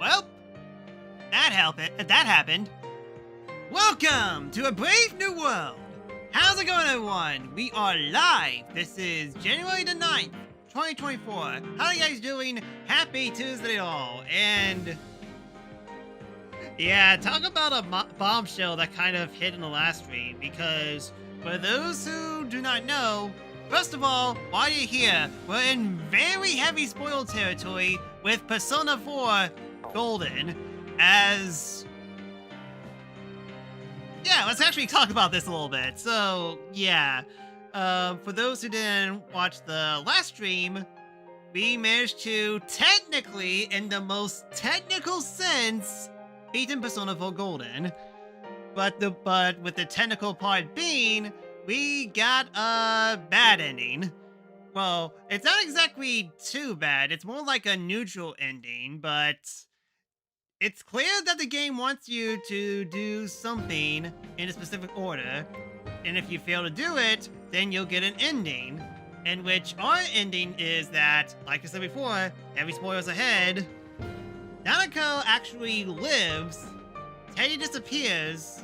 Well, that happened. Welcome to a brave new world. How's it going, everyone? We are live. This is January the 9th, 2024. How are you guys doing? Happy Tuesday to all. And yeah, talk about a bombshell that kind of hit in the last stream, because for those who do not know, first of all, while you're here, we're in very heavy spoil territory with Persona 4 Golden, as... Yeah, let's actually talk about this a little bit. So, yeah, for those who didn't watch the last stream, we managed to technically, in the most technical sense, beat Persona 4 Golden. But with the technical part being, we got a bad ending. Well, it's not exactly too bad. It's more like a neutral ending, but it's clear that the game wants you to do something in a specific order, and if you fail to do it, then you'll get an ending, in which our ending is that, like I said before, heavy spoilers ahead, Nanako actually lives, Teddy disappears,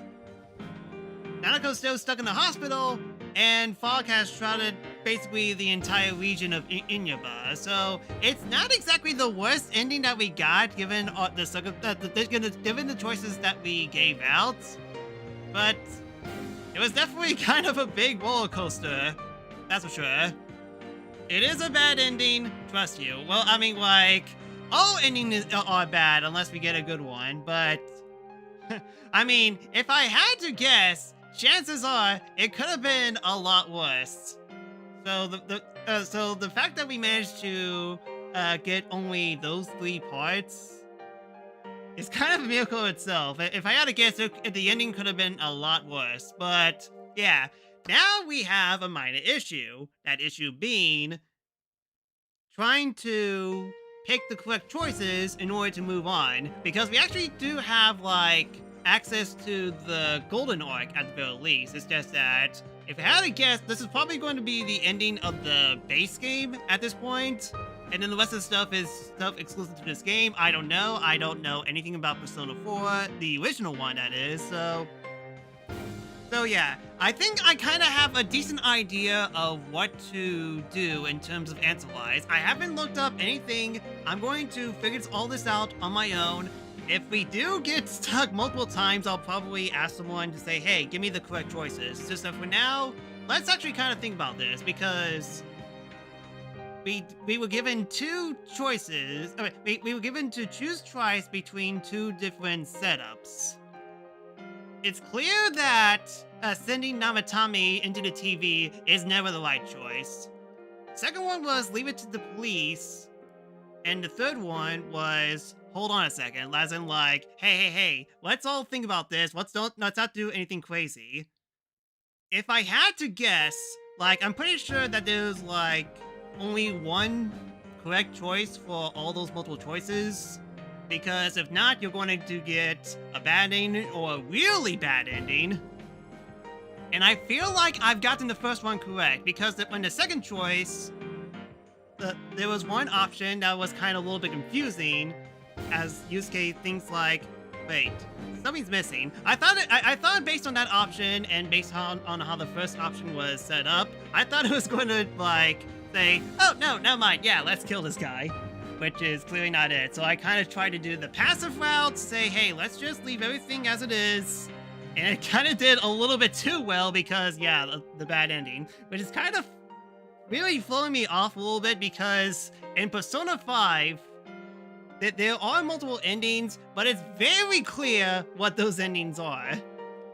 Nanako's still stuck in the hospital, and Fog has shrouded basically the entire region of Inaba. So it's not exactly the worst ending that we got, given the choices that we gave out, but it was definitely kind of a big roller coaster. That's for sure. It is a bad ending, trust you. Well, I mean, like, all endings are bad unless we get a good one, but I mean, if I had to guess, chances are it could have been a lot worse. So the fact that we managed to get only those 3 parts is kind of a miracle itself. If I had to guess, the ending could have been a lot worse. But yeah, now we have a minor issue. That issue being trying to pick the correct choices in order to move on, because we actually do have like access to the golden arc at the very least. It's just that, if I had to guess, this is probably going to be the ending of the base game at this point, and then the rest of the stuff is stuff exclusive to this game. I don't know. I don't know anything about Persona 4, the original one, that is, so yeah, I think I kind of have a decent idea of what to do in terms of answer-wise. I haven't looked up anything. I'm going to figure all this out on my own. If we do get stuck multiple times, I'll probably ask someone to say, hey, give me the correct choices. So for now, let's actually kind of think about this, because we were given 2 choices. We were given to choose twice between 2 different setups. It's clear that sending Namatami into the TV is never the right choice. Second one was leave it to the police. And the third one was hold on a second, as in like, hey, let's all think about this. Let's not do anything crazy. If I had to guess, like, I'm pretty sure that there's like only one correct choice for all those multiple choices, because if not, you're going to get a bad ending or a really bad ending. And I feel like I've gotten the first one correct, because when the second choice, there was one option that was kind of a little bit confusing, as Yusuke thinks like, wait, something's missing. I thought based on that option and based on how the first option was set up, I thought it was going to like say, oh no, never mind, yeah, let's kill this guy, which is clearly not it. So I kind of tried to do the passive route, say, hey, let's just leave everything as it is, and it kind of did a little bit too well, because yeah, the bad ending, which is kind of really throwing me off a little bit, because in Persona 5, there are multiple endings, but it's very clear what those endings are.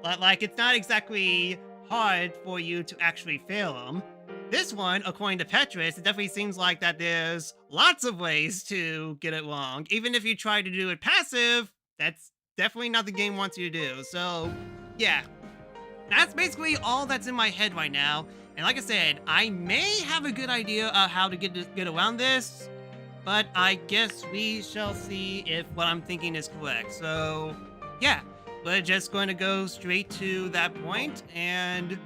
Like, it's not exactly hard for you to actually fail them. This one, according to Petrus, it definitely seems like that there's lots of ways to get it wrong. Even if you try to do it passive, that's definitely not the game wants you to do. So, yeah. That's basically all that's in my head right now. And like I said, I may have a good idea of how to get around this, but I guess we shall see if what I'm thinking is correct. So, yeah, we're just going to go straight to that point, and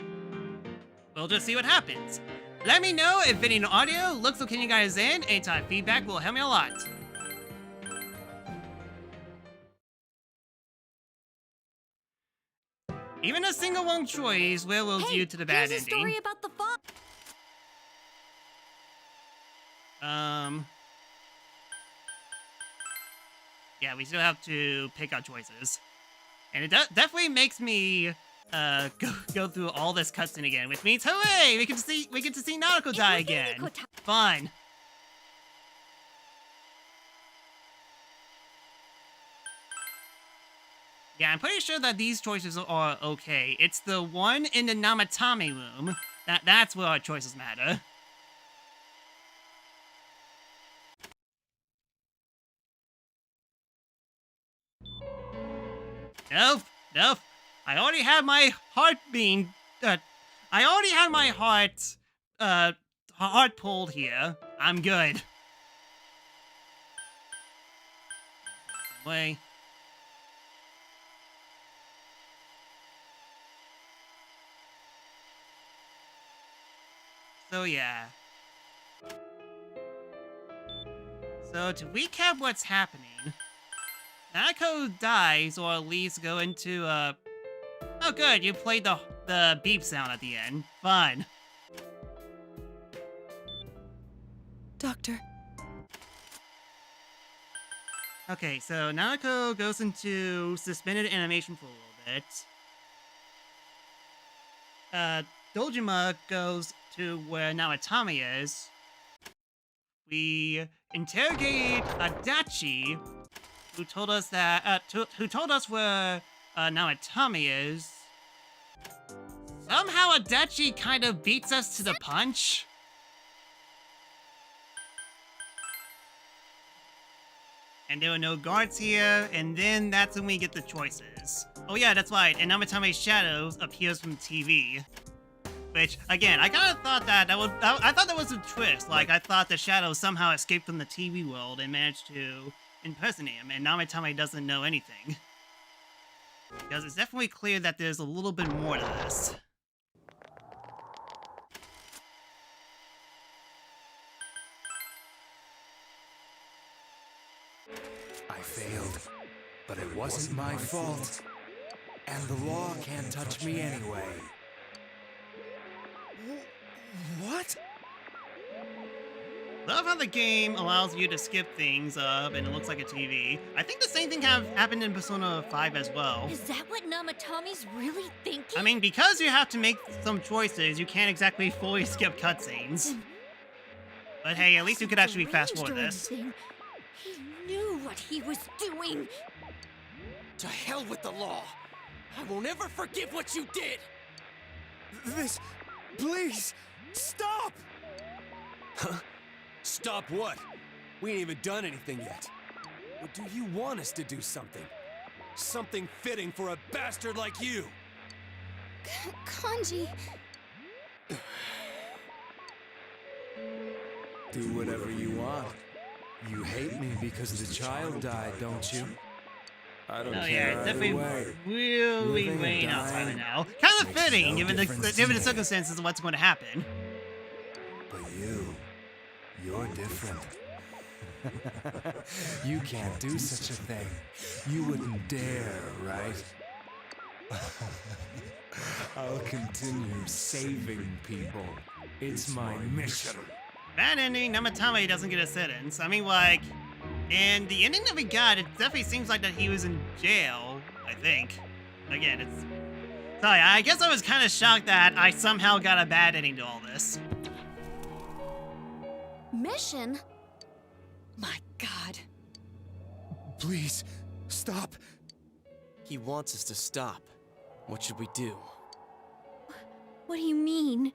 we'll just see what happens. Let me know if video and audio looks okay you guys in. Anytime feedback will help me a lot. Even a single wrong choice will lead you to the bad here's ending. A story about the fox. Yeah, we still have to pick our choices. And it definitely makes me go through all this cutscene again, which means hooray! We get to see Naruto die again. Fun. Yeah, I'm pretty sure that these choices are okay. It's the one in the Namatame room that's where our choices matter. Nope, nope. I already had my heart being. I already had my heart pulled here. I'm good. Way. So yeah. So to recap what's happening, Nanako dies, or at least go into oh good, you played the beep sound at the end. Fun. Doctor. Okay, so Nanako goes into suspended animation for a little bit. Dojima goes to where Naotami is. We interrogate Adachi, who told us that who told us where Naotami is. Somehow Adachi kind of beats us to the punch. And there were no guards here, and then that's when we get the choices. Oh yeah, that's right, and Namatami's shadows appears from TV. Which, again, I kind of thought I thought that was a twist. Like, I thought the shadow somehow escaped from the TV world and managed to impersonate him, and Namatame doesn't know anything. Because it's definitely clear that there's a little bit more to this. I failed, but it wasn't my fault. And the law can't touch me anyway. What? Love how the game allows you to skip things up and it looks like a TV. I think the same thing happened in Persona 5 as well. Is that what Namatami's really thinking? I mean, because you have to make some choices, you can't exactly fully skip cutscenes. But hey, at least you could actually fast forward this. He knew what he was doing. To hell with the law! I won't ever forgive what you did! This... Please! Stop! Huh? Stop what? We ain't even done anything yet. Or do you want us to do something? Something fitting for a bastard like you! Kanji... Do whatever you want. You hate me because the child died, don't you? I don't Oh care. yeah, it's definitely really Living and rain outside dying right now. Kind of makes fitting, no given the difference to me. circumstances of what's going to happen. But you're different. You can't do such a thing. You wouldn't dare, right? I'll continue saving people. It's my mission. Bad ending, Namatame doesn't get a sentence. I mean, like, and the ending that we got, it definitely seems like that he was in jail, I think. Again, it's... Sorry, I guess I was kind of shocked that I somehow got a bad ending to all this. Mission? My God. Please, stop. He wants us to stop. What should we do? What do you mean?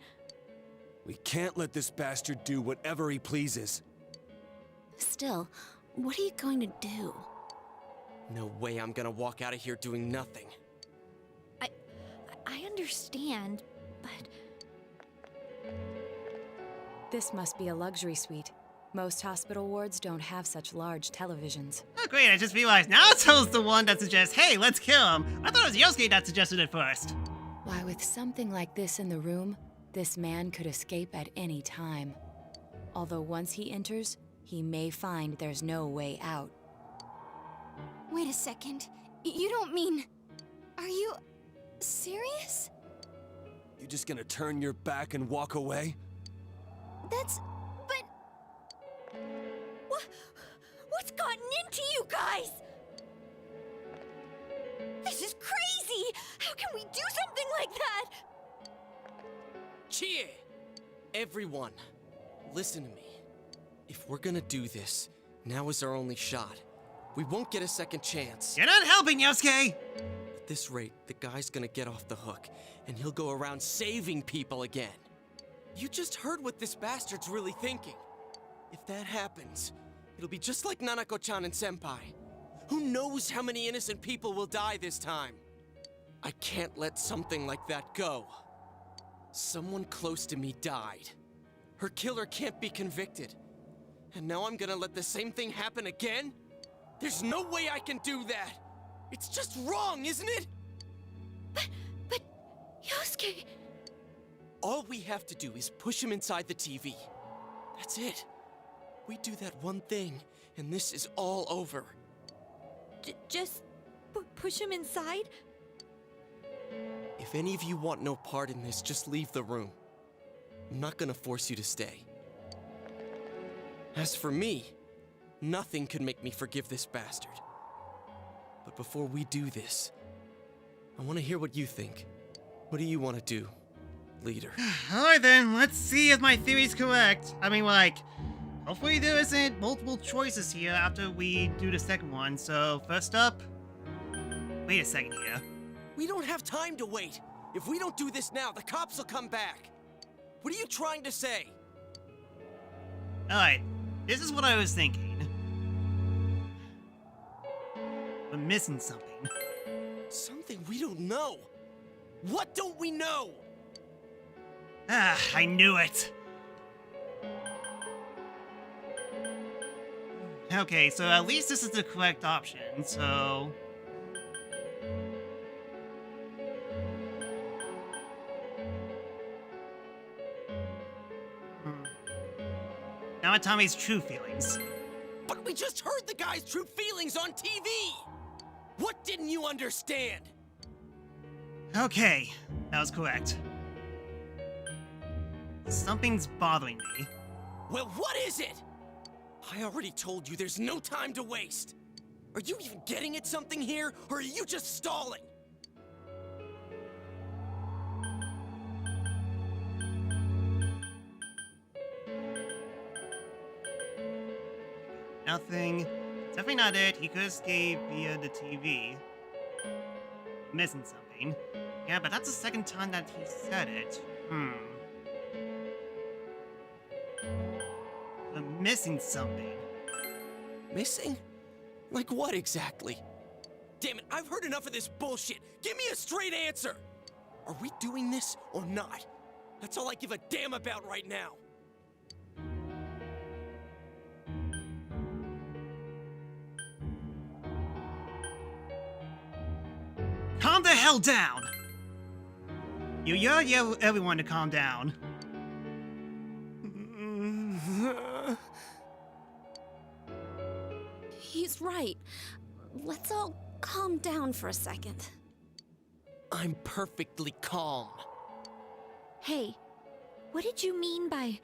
We can't let this bastard do whatever he pleases. Still, what are you going to do? No way I'm gonna walk out of here doing nothing. I understand, but... This must be a luxury suite. Most hospital wards don't have such large televisions. Oh great, I just realized Naoto's the one that suggests, hey, let's kill him. I thought it was Yosuke that suggested it first. Why, with something like this in the room, this man could escape at any time. Although once he enters, he may find there's no way out. Wait a second. You don't mean... Are you... serious? You just gonna turn your back and walk away? But... What's gotten into you guys? This is crazy! How can we do something like that? Chie! Everyone, listen to me. If we're gonna do this, now is our only shot. We won't get a second chance. You're not helping, Yosuke! At this rate, the guy's gonna get off the hook, and he'll go around saving people again. You just heard what this bastard's really thinking. If that happens, it'll be just like Nanako-chan and Senpai. Who knows how many innocent people will die this time? I can't let something like that go. Someone close to me died. Her killer can't be convicted. And now I'm gonna let the same thing happen again? There's no way I can do that! It's just wrong, isn't it? But... Yosuke... All we have to do is push him inside the TV. That's it. We do that one thing, and this is all over. Just... push him inside? If any of you want no part in this, just leave the room. I'm not gonna force you to stay. As for me, nothing could make me forgive this bastard. But before we do this, I want to hear what you think. What do you want to do, leader? Alright then, let's see if my theory's correct. I mean, like, hopefully there isn't multiple choices here after we do the second one. So, first up... Wait a second here. We don't have time to wait. If we don't do this now, the cops will come back. What are you trying to say? Alright, this is what I was thinking. We're missing something. Something we don't know. What don't we know? Ah, I knew it. Okay, so at least this is the correct option, so... Namatami's true feelings. But we just heard the guy's true feelings on TV! What didn't you understand? Okay, that was correct. Something's bothering me. Well, what is it? I already told you there's no time to waste. Are you even getting at something here, or are you just stalling? Nothing. Definitely not it. He could escape via the TV. Missing something. Yeah, but that's the second time that he said it. I'm missing something. Missing? Like what exactly? Damn it, I've heard enough of this bullshit. Give me a straight answer. Are we doing this or not? That's all I give a damn about right now. Calm the hell down! You yell everyone to calm down. He's right. Let's all calm down for a second. I'm perfectly calm. Hey, what did you mean by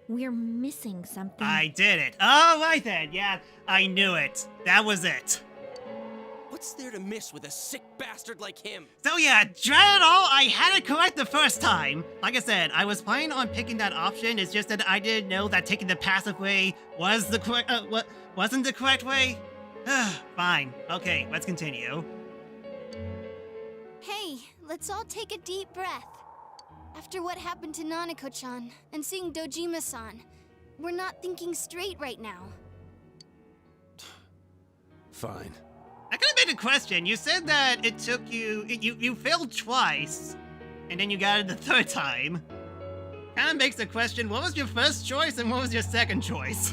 we're missing something? I did it. All right then. Yeah, I knew it. That was it. What's there to miss with a sick bastard like him? So yeah, dread it all, I had it correct the first time. Like I said, I was planning on picking that option. It's just that I didn't know that taking the passive way was the correct, wasn't the correct way. Fine. Okay, let's continue. Hey, let's all take a deep breath. After what happened to Nanako-chan and seeing Dojima-san, we're not thinking straight right now. Fine. I could have made a question. You said that it took you, you failed twice, and then you got it the third time. Kind of makes the question, what was your first choice and what was your second choice?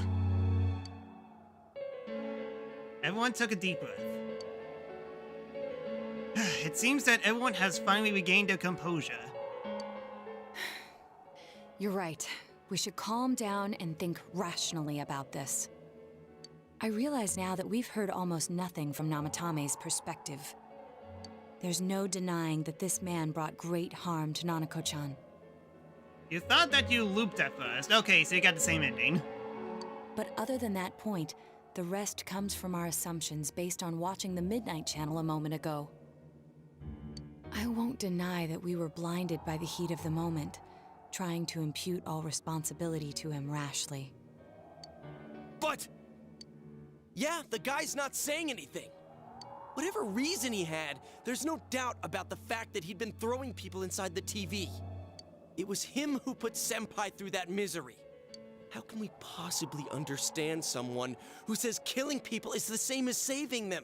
Everyone took a deep breath. It seems that everyone has finally regained their composure. You're right. We should calm down and think rationally about this. I realize now that we've heard almost nothing from Namatame's perspective. There's no denying that this man brought great harm to Nanako-chan. You thought that you looped at first. Okay, so you got the same ending. But other than that point, the rest comes from our assumptions based on watching the Midnight Channel a moment ago. I won't deny that we were blinded by the heat of the moment, trying to impute all responsibility to him rashly. But... yeah, the guy's not saying anything. Whatever reason he had, there's no doubt about the fact that he'd been throwing people inside the TV. It was him who put Senpai through that misery. How can we possibly understand someone who says killing people is the same as saving them?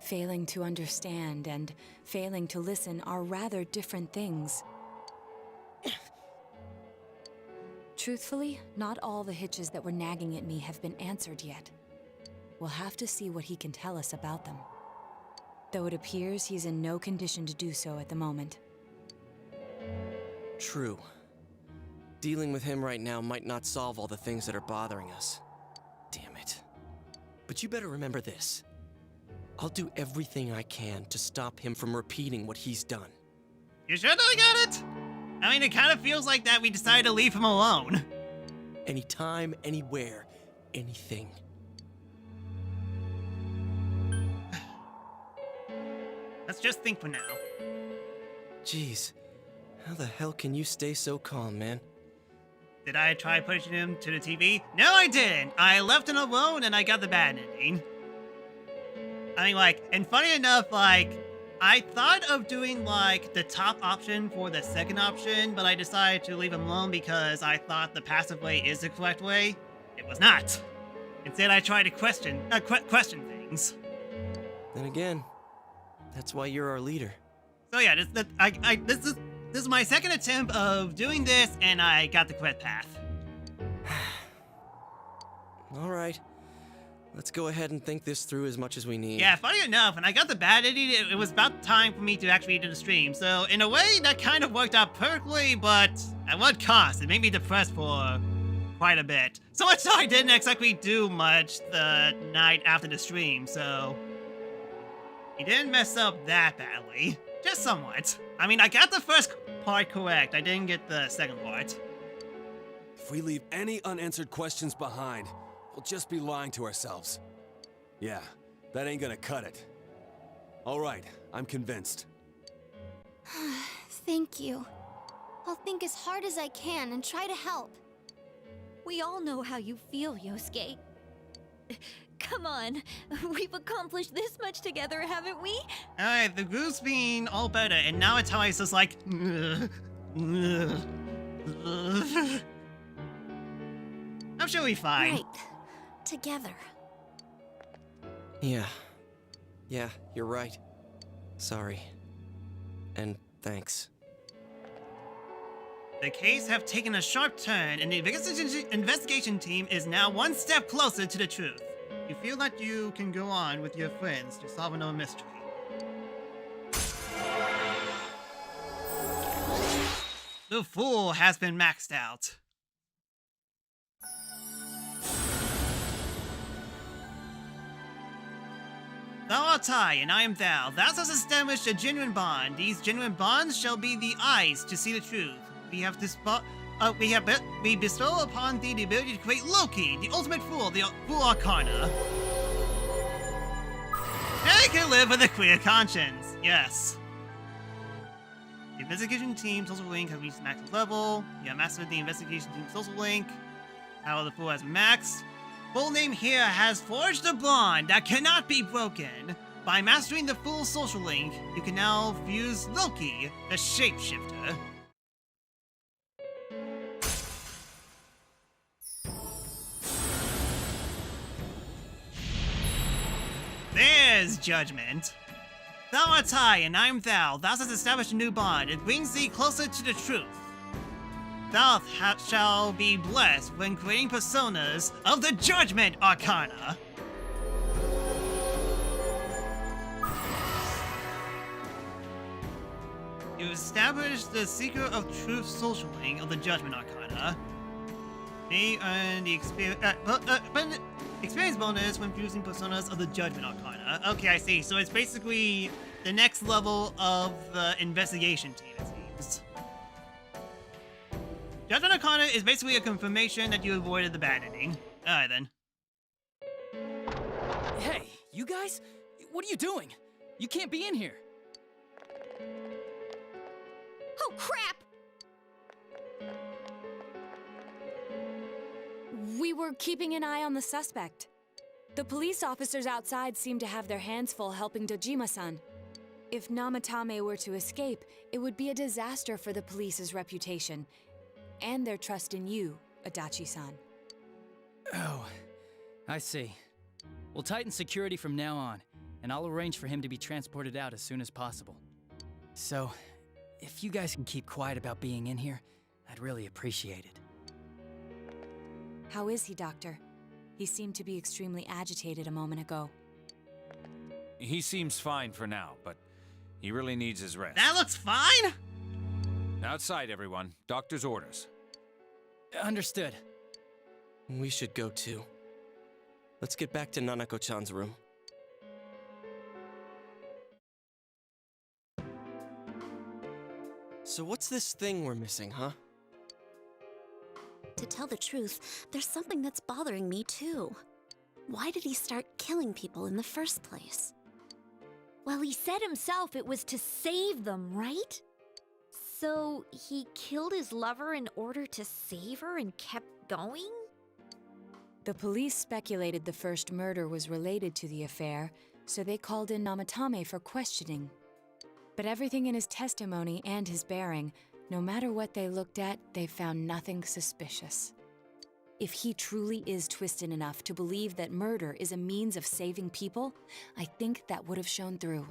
Failing to understand and failing to listen are rather different things. Truthfully, not all the hitches that were nagging at me have been answered yet. We'll have to see what he can tell us about them. Though it appears he's in no condition to do so at the moment. True. Dealing with him right now might not solve all the things that are bothering us. Damn it. But you better remember this. I'll do everything I can to stop him from repeating what he's done. You sure that I got it? I mean, it kind of feels like that we decided to leave him alone. Anytime, anywhere, anything. Let's just think for now. Jeez, how the hell can you stay so calm, man? Did I try pushing him to the TV? No, I didn't. I left him alone and I got the bad ending. I mean, like, and funny enough, like, I thought of doing, like, the top option for the second option, but I decided to leave him alone because I thought the passive way is the correct way. It was not. Instead, I tried to question things. Then again, that's why you're our leader. So yeah, this is my second attempt of doing this, and I got the correct path. All right. Let's go ahead and think this through as much as we need. Yeah, funny enough, when I got the bad ending, it was about time for me to actually do the stream. So in a way, that kind of worked out perfectly, but at what cost? It made me depressed for quite a bit. So much so I didn't exactly do much the night after the stream, so he didn't mess up that badly. Just somewhat. I mean, I got the first part correct. I didn't get the second part. If we leave any unanswered questions behind, we'll just be lying to ourselves. Yeah, that ain't gonna cut it. All right, I'm convinced. Thank you. I'll think as hard as I can and try to help. We all know how you feel, Yosuke. Come on, we've accomplished this much together, haven't we? Alright, the group's been all better, and now it's how it's just like... I'm sure we'll be fine. Right. Together. Yeah, you're right. Sorry. And thanks. The case have taken a sharp turn, and the investigation team is now one step closer to the truth. You feel that you can go on with your friends to solve another mystery. The fool has been maxed out. Thou art I, and I am thou. Thou hast established a genuine bond. These genuine bonds shall be the eyes to see the truth. We bestow upon thee the ability to create Loki, the ultimate fool, the Fool Arcana. Now you can live with a clear conscience. Yes. The investigation team social link has reached maximum level. You have mastered the investigation team social link. How the fool has maxed. Full name here has forged a bond that cannot be broken. By mastering the full social link, you can now fuse Loki, the shapeshifter. There's judgment. Thou art I, and I am thou. Thou hast established a new bond. It brings thee closer to the truth. Thou shall be blessed when creating personas of the Judgment Arcana. You establish the Seeker of Truth social link of the Judgment Arcana. May earn the experience bonus when fusing personas of the Judgment Arcana. Okay, I see. So it's basically the next level of the investigation team, it seems. Judgment Arcana is basically a confirmation that you avoided the bad ending. Alright then. Hey, you guys? What are you doing? You can't be in here. Oh, crap! We were keeping an eye on the suspect. The police officers outside seem to have their hands full helping Dojima-san. If Namatame were to escape, it would be a disaster for the police's reputation and their trust in you, Adachi-san. Oh, I see. We'll tighten security from now on, and I'll arrange for him to be transported out as soon as possible. So, if you guys can keep quiet about being in here, I'd really appreciate it. How is he, Doctor? He seemed to be extremely agitated a moment ago. He seems fine for now, but he really needs his rest. That looks fine! Outside, everyone. Doctor's orders. Understood. We should go too. Let's get back to Nanako-chan's room. So what's this thing we're missing, huh? To tell the truth, there's something that's bothering me too. Why did he start killing people in the first place? Well, he said himself it was to save them, right? So he killed his lover in order to save her and kept going? The police speculated the first murder was related to the affair, so they called in Namatame for questioning. But everything in his testimony and his bearing, no matter what they looked at, they found nothing suspicious. If he truly is twisted enough to believe that murder is a means of saving people, I think that would have shown through.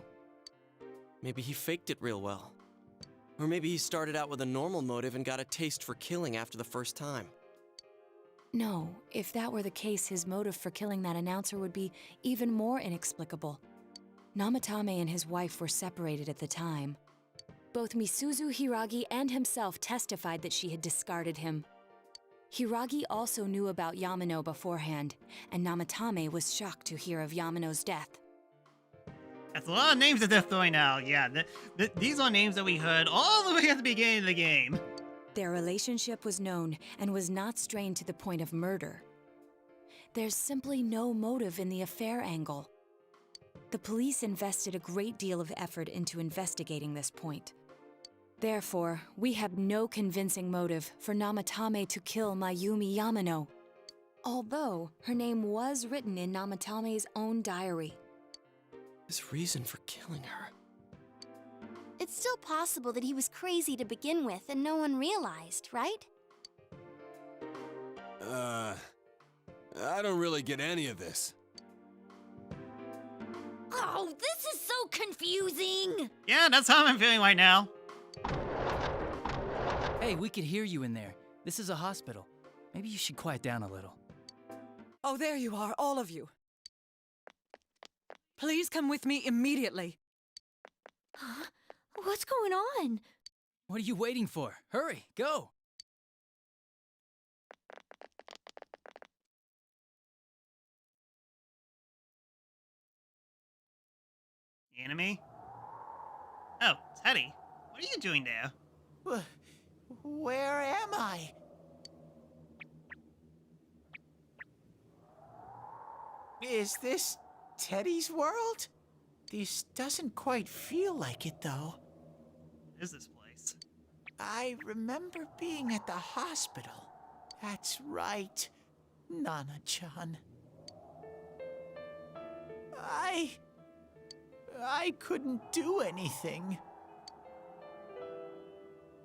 Maybe he faked it real well. Or maybe he started out with a normal motive and got a taste for killing after the first time. No, if that were the case, his motive for killing that announcer would be even more inexplicable. Namatame and his wife were separated at the time. Both Misuzu Hiragi and himself testified that she had discarded him. Hiragi also knew about Yamano beforehand, and Namatame was shocked to hear of Yamano's death. That's a lot of names that they're throwing out. Yeah, these are names that we heard all the way at the beginning of the game. Their relationship was known and was not strained to the point of murder. There's simply no motive in the affair angle. The police invested a great deal of effort into investigating this point. Therefore, we have no convincing motive for Namatame to kill Mayumi Yamano, although her name was written in Namatame's own diary. His reason for killing her. It's still possible that he was crazy to begin with and no one realized, right? I don't really get any of this. Oh, this is so confusing! Yeah, that's how I'm feeling right now. Hey, we could hear you in there. This is a hospital. Maybe you should quiet down a little. Oh, there you are, all of you. Please come with me immediately. Huh? What's going on? What are you waiting for? Hurry, go! Anime? Oh, Teddy. What are you doing there? Where am I? Is this Teddy's world? This doesn't quite feel like it, though. What is this place? I remember being at the hospital. That's right, Nana-chan. I couldn't do anything.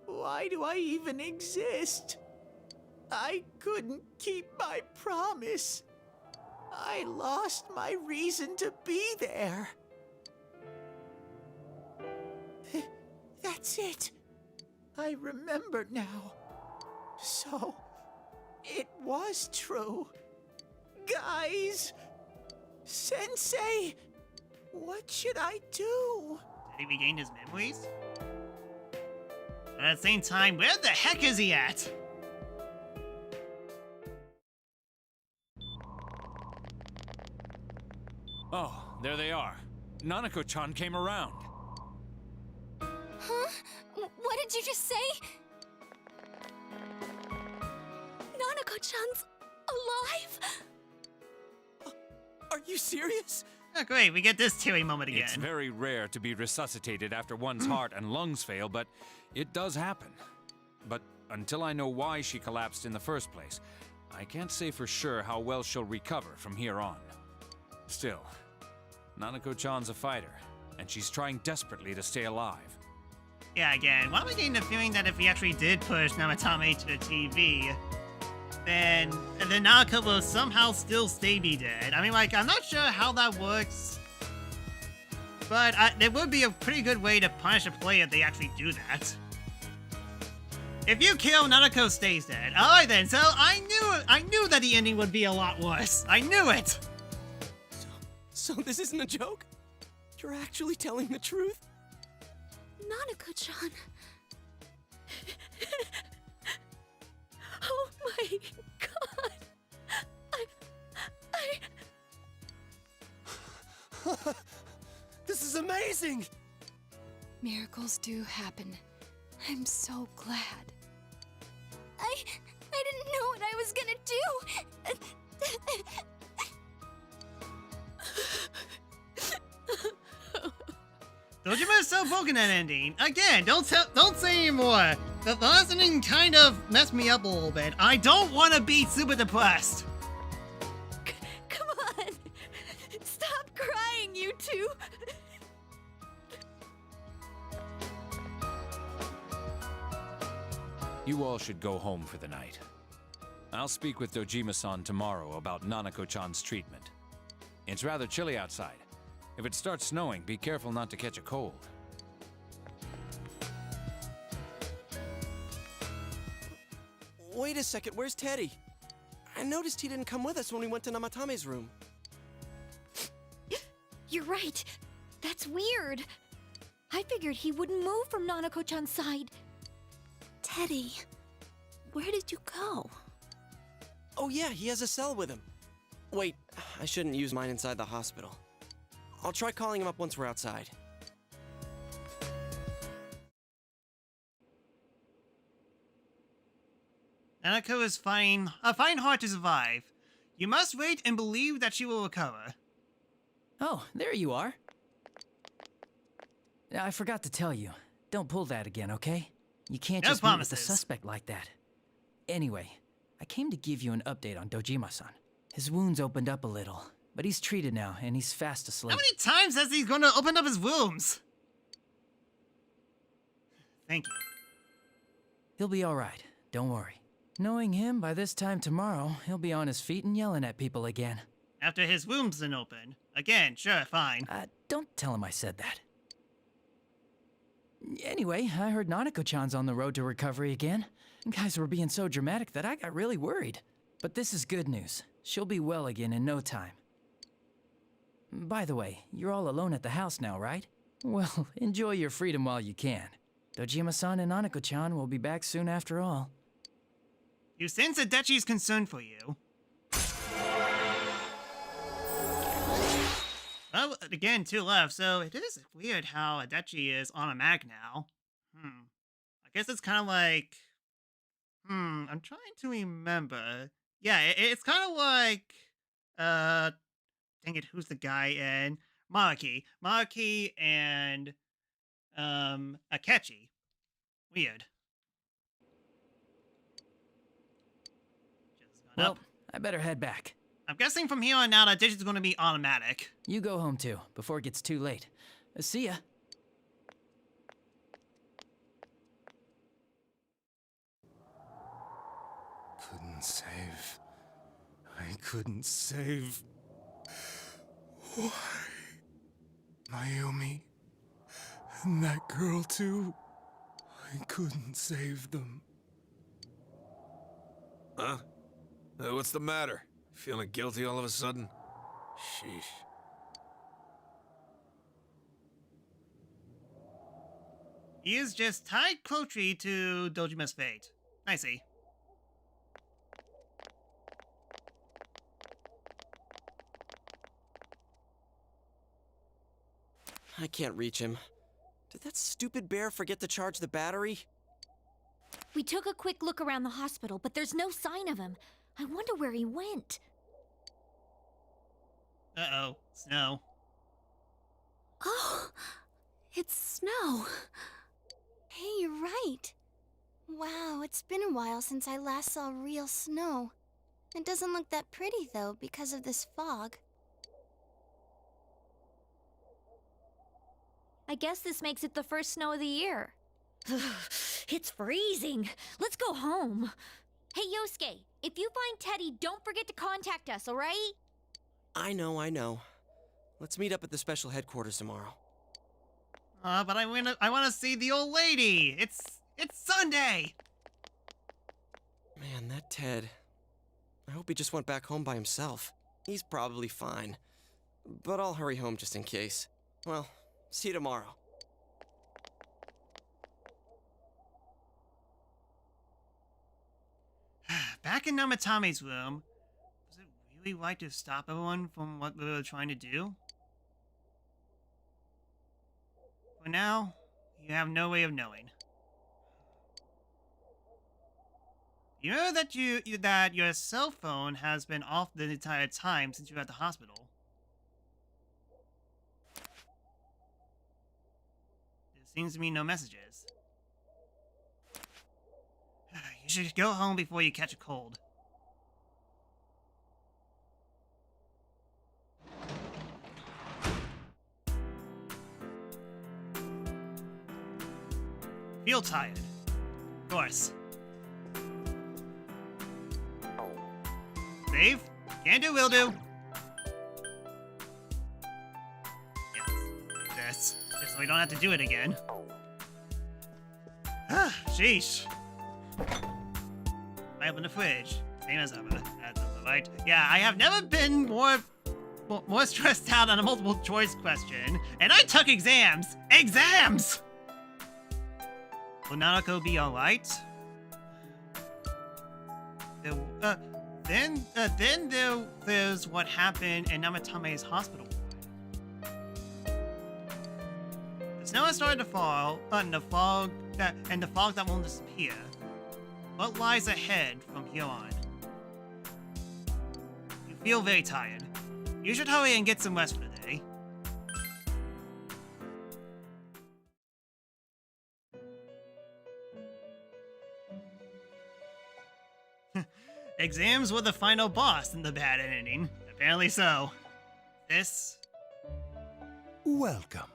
Why do I even exist? I couldn't keep my promise. I lost my reason to be there. That's it. I remember now. So, it was true. Guys! Sensei! What should I do? Did he regain his memories? But at the same time, where the heck is he at? Oh, there they are. Nanako-chan came around. Nanako-chan's alive? Are you serious? Oh, great, we get this teary moment again. It's very rare to be resuscitated after one's heart and lungs fail, but it does happen. But until I know why she collapsed in the first place, I can't say for sure how well she'll recover from here on. Still, Nanako-chan's a fighter, and she's trying desperately to stay alive. Yeah, again, why am I getting the feeling that if we actually did push Namatame to the TV, then Nanako will somehow still be dead? I mean, like, I'm not sure how that works, but there would be a pretty good way to punish a player if they actually do that. If you kill, Nanako stays dead. Alright then, so I knew that the ending would be a lot worse. I knew it! So this isn't a joke? You're actually telling the truth? Nanako-chan. Oh my god. This is amazing! Miracles do happen. I'm so glad. I didn't know what I was gonna do. Dojima is so broken at ending. Again, don't say anymore. The last ending kind of messed me up a little bit. I don't want to be super depressed. Come on! Stop crying, you two! You all should go home for the night. I'll speak with Dojima-san tomorrow about Nanako-chan's treatment. It's rather chilly outside. If it starts snowing, be careful not to catch a cold. Wait a second, where's Teddy? I noticed he didn't come with us when we went to Namatame's room. You're right. That's weird. I figured he wouldn't move from Nanako-chan's side. Teddy, where did you go? Oh yeah, he has a cell with him. Wait, I shouldn't use mine inside the hospital. I'll try calling him up once we're outside. Nanako is a fine heart to survive. You must wait and believe that she will recover. Oh, there you are. I forgot to tell you. Don't pull that again, okay? You can't No just meet with the promises. suspect like that. Anyway, I came to give you an update on Dojima-san. His wounds opened up a little, but he's treated now, and he's fast asleep. How many times has he going to open up his wounds? Thank you. He'll be alright, don't worry. Knowing him, by this time tomorrow, he'll be on his feet and yelling at people again. After his wounds been open. Again, sure, fine. Don't tell him I said that. Anyway, I heard Nanako-chan's on the road to recovery again. Guys were being so dramatic that I got really worried. But this is good news. She'll be well again in no time. By the way, you're all alone at the house now, right? Well, enjoy your freedom while you can. Dojima-san and Nanako-chan will be back soon after all. You sense that Dechi's concerned for you. Well, again, 2 left, so it is weird how Adachi is automatic now. I guess it's kind of like... I'm trying to remember. Yeah, it's kind of like... Dang it, who's the guy in... Maraki. Maraki and... Akechi. Weird. Well, Up. I better head back. I'm guessing from here on out, Adachi's going to be automatic. You go home too, before it gets too late. See ya. Couldn't save. I couldn't save. Why? Mayumi. And that girl too. I couldn't save them. Huh? What's the matter? Feeling guilty all of a sudden? Sheesh. He is just tied closely to Dojima's fate. I see. I can't reach him. Did that stupid bear forget to charge the battery? We took a quick look around the hospital, but there's no sign of him. I wonder where he went. Uh-oh. Snow. Oh, it's snow. Hey, you're right. Wow, it's been a while since I last saw real snow. It doesn't look that pretty, though, because of this fog. I guess this makes it the first snow of the year. It's freezing. Let's go home. Hey, Yosuke, if you find Teddy, don't forget to contact us, alright? I know. Let's meet up at the special headquarters tomorrow. But I wanna see the old lady. It's Sunday. Man, that Ted. I hope he just went back home by himself. He's probably fine. But I'll hurry home just in case. Well, see you tomorrow. Back in Namatame's room, was it really right to stop everyone from what we were trying to do? For now, you have no way of knowing. You know that that your cell phone has been off the entire time since you were at the hospital. There seems to be no messages. You should go home before you catch a cold. Feel tired. Of course. Save? Can do, will do. Yes. Just so we don't have to do it again. Sheesh. I open the fridge. Same as ever. That's right. Yeah, I have never been more stressed out on a multiple choice question. And I took exams! Exams! Will Nanako be alright? Then there's what happened in Namatame's hospital. The snow has started to fall, and the fog that won't disappear. What lies ahead from here on? You feel very tired. You should hurry and get some rest for the day. Exams were the final boss in the bad ending. Apparently so. This... Welcome.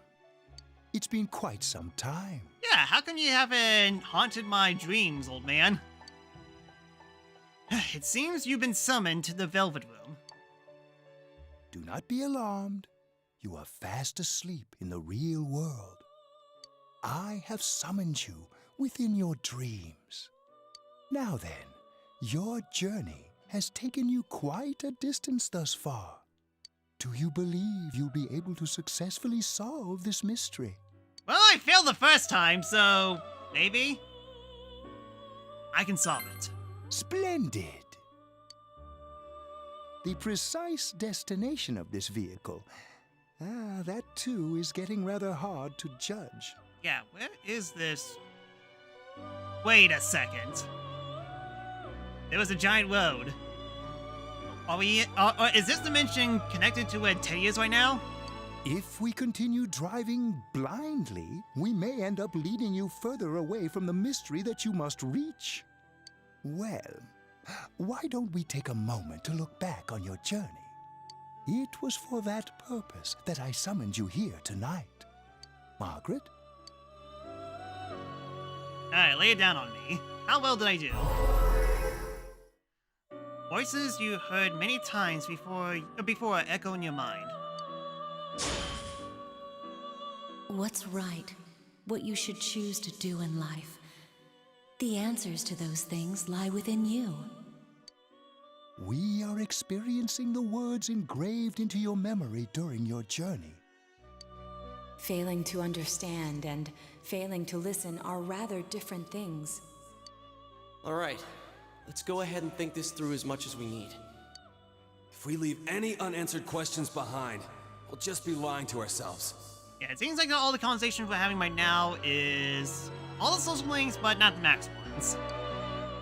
It's been quite some time. Yeah, how come you haven't haunted my dreams, old man? It seems you've been summoned to the Velvet Room. Do not be alarmed. You are fast asleep in the real world. I have summoned you within your dreams. Now then, your journey has taken you quite a distance thus far. Do you believe you'll be able to successfully solve this mystery? Well, I failed the first time, so maybe I can solve it. Splendid! The precise destination of this vehicle, that too is getting rather hard to judge. Yeah, where is this? Wait a second. There was a giant road. Is this dimension connected to where Teddy is right now? If we continue driving blindly, we may end up leading you further away from the mystery that you must reach. Well, why don't we take a moment to look back on your journey? It was for that purpose that I summoned you here tonight. Margaret? Alright, lay it down on me. How well did I do? Voices you heard many times before echo in your mind. What's right? What you should choose to do in life? The answers to those things lie within you. We are experiencing the words engraved into your memory during your journey. Failing to understand and failing to listen are rather different things. All right, let's go ahead and think this through as much as we need. If we leave any unanswered questions behind, we'll just be lying to ourselves. Yeah, it seems like all the conversation we're having right now is all the social links, but not the max ones.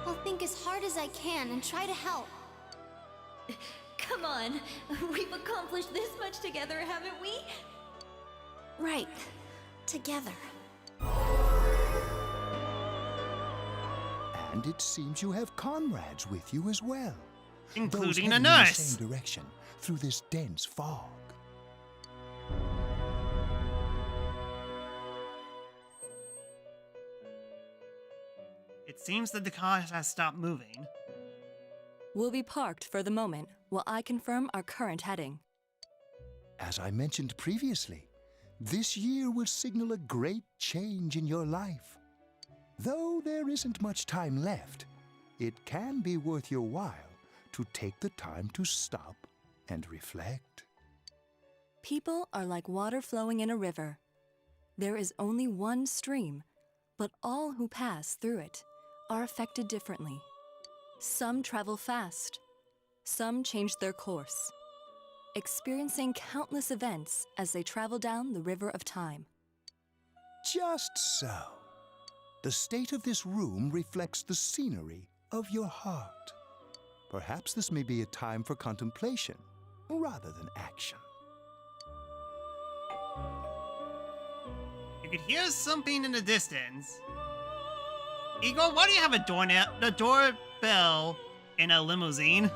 I'll think as hard as I can and try to help. Come on, we've accomplished this much together, haven't we? Right. Together. And it seems you have comrades with you as well. Including Those a heading in nurse. the same direction through this dense fog. It seems that the car has stopped moving. We'll be parked for the moment while I confirm our current heading. As I mentioned previously, this year will signal a great change in your life. Though there isn't much time left, it can be worth your while to take the time to stop and reflect. People are like water flowing in a river. There is only one stream, but all who pass through it are affected differently. Some travel fast, some change their course, experiencing countless events as they travel down the river of time. Just so. The state of this room reflects the scenery of your heart. Perhaps this may be a time for contemplation rather than action. You could hear something in the distance. Igor, why do you have a doorbell in a limousine?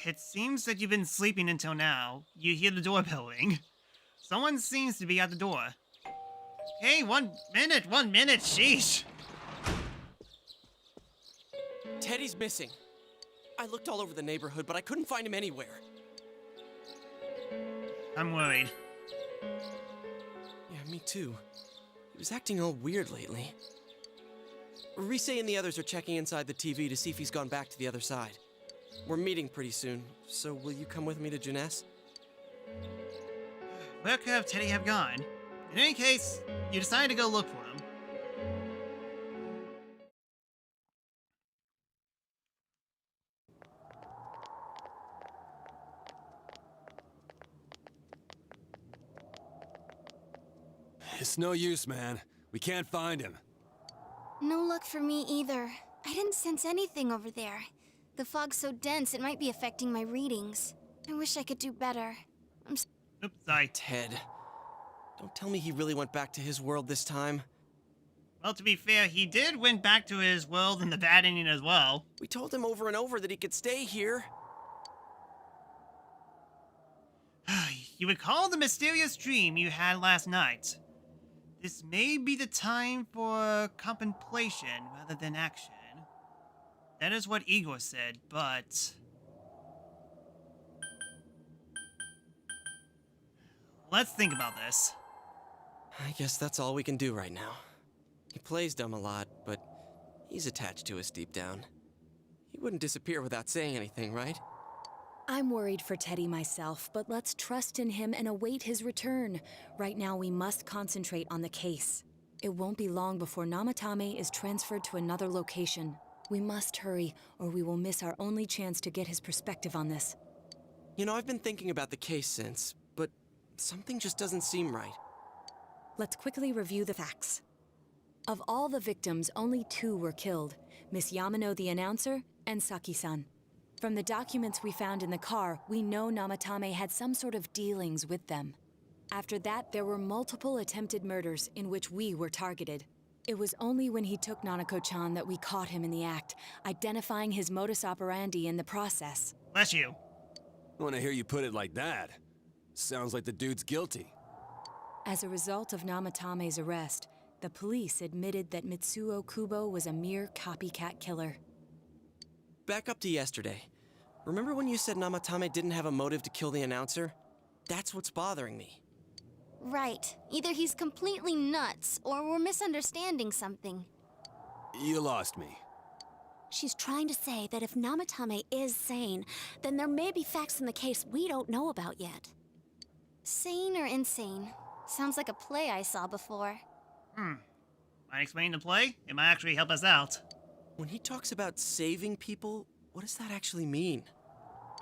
It seems that you've been sleeping until now. You hear the doorbell ring. Someone seems to be at the door. Hey, 1 minute, sheesh. Teddy's missing. I looked all over the neighborhood, but I couldn't find him anywhere. I'm worried. Yeah, me too. He was acting all weird lately. Rise and the others are checking inside the TV to see if he's gone back to the other side. We're meeting pretty soon, so will you come with me to Jeunesse? Where could Teddy have gone? In any case, you decided to go look for him. It's no use, man. We can't find him. No luck for me either. I didn't sense anything over there. The fog's so dense it might be affecting my readings. I wish I could do better. Oops, sorry. Ted. Don't tell me he really went back to his world this time. Well, to be fair, he did went back to his world in the bad ending as well. We told him over and over that he could stay here. You recall the mysterious dream you had last night. This may be the time for contemplation rather than action. That is what Igor said, but... let's think about this. I guess that's all we can do right now. He plays dumb a lot, but he's attached to us deep down. He wouldn't disappear without saying anything, right? I'm worried for Teddy myself, but let's trust in him and await his return. Right now, we must concentrate on the case. It won't be long before Namatame is transferred to another location. We must hurry, or we will miss our only chance to get his perspective on this. You know, I've been thinking about the case since, but something just doesn't seem right. Let's quickly review the facts. Of all the victims, only 2 were killed, Miss Yamano the announcer and Saki-san. From the documents we found in the car, we know Namatame had some sort of dealings with them. After that, there were multiple attempted murders in which we were targeted. It was only when he took Nanako-chan that we caught him in the act, identifying his modus operandi in the process. Bless you. When I hear you put it like that, sounds like the dude's guilty. As a result of Namatame's arrest, the police admitted that Mitsuo Kubo was a mere copycat killer. Back up to yesterday. Remember when you said Namatame didn't have a motive to kill the announcer? That's what's bothering me. Right. Either he's completely nuts, or we're misunderstanding something. You lost me. She's trying to say that if Namatame is sane, then there may be facts in the case we don't know about yet. Sane or insane? Sounds like a play I saw before. Might explain the play? It might actually help us out. When he talks about saving people, what does that actually mean?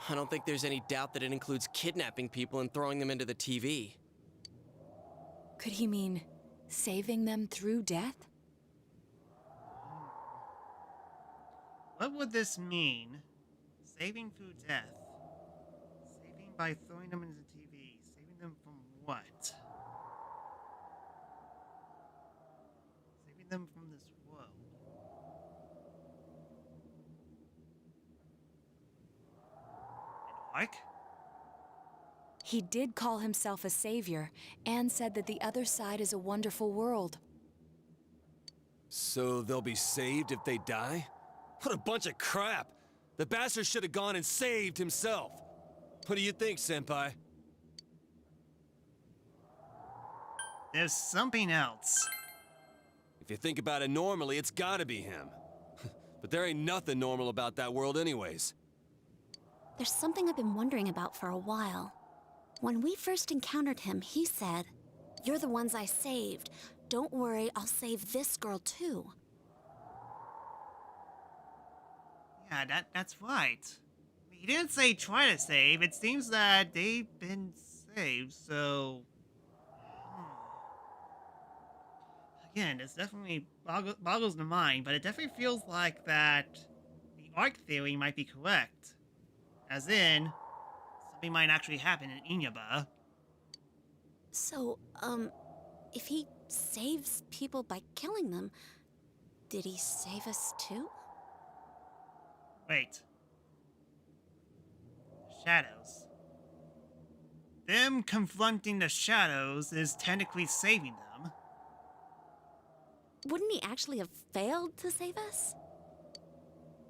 I don't think there's any doubt that it includes kidnapping people and throwing them into the TV. Could he mean saving them through death? What would this mean? Saving through death. Saving by throwing them into the TV. Saving them from what? Saving them from this world. An ark? He did call himself a savior and said that the other side is a wonderful world. So they'll be saved if they die? What a bunch of crap! The bastard should have gone and saved himself. What do you think, Senpai? There's something else. If you think about it normally, it's gotta be him. But there ain't nothing normal about that world anyways. There's something I've been wondering about for a while. When we first encountered him, he said, "You're the ones I saved. Don't worry, I'll save this girl too." Yeah, that's right. He didn't say try to save. It seems that they've been saved, so... Again, this definitely boggles the mind, but it definitely feels like that the arc theory might be correct. As in, something might actually happen in Inaba. So, if he saves people by killing them, did he save us too? Wait. Shadows. Them confronting the shadows is technically saving them. Wouldn't he actually have failed to save us?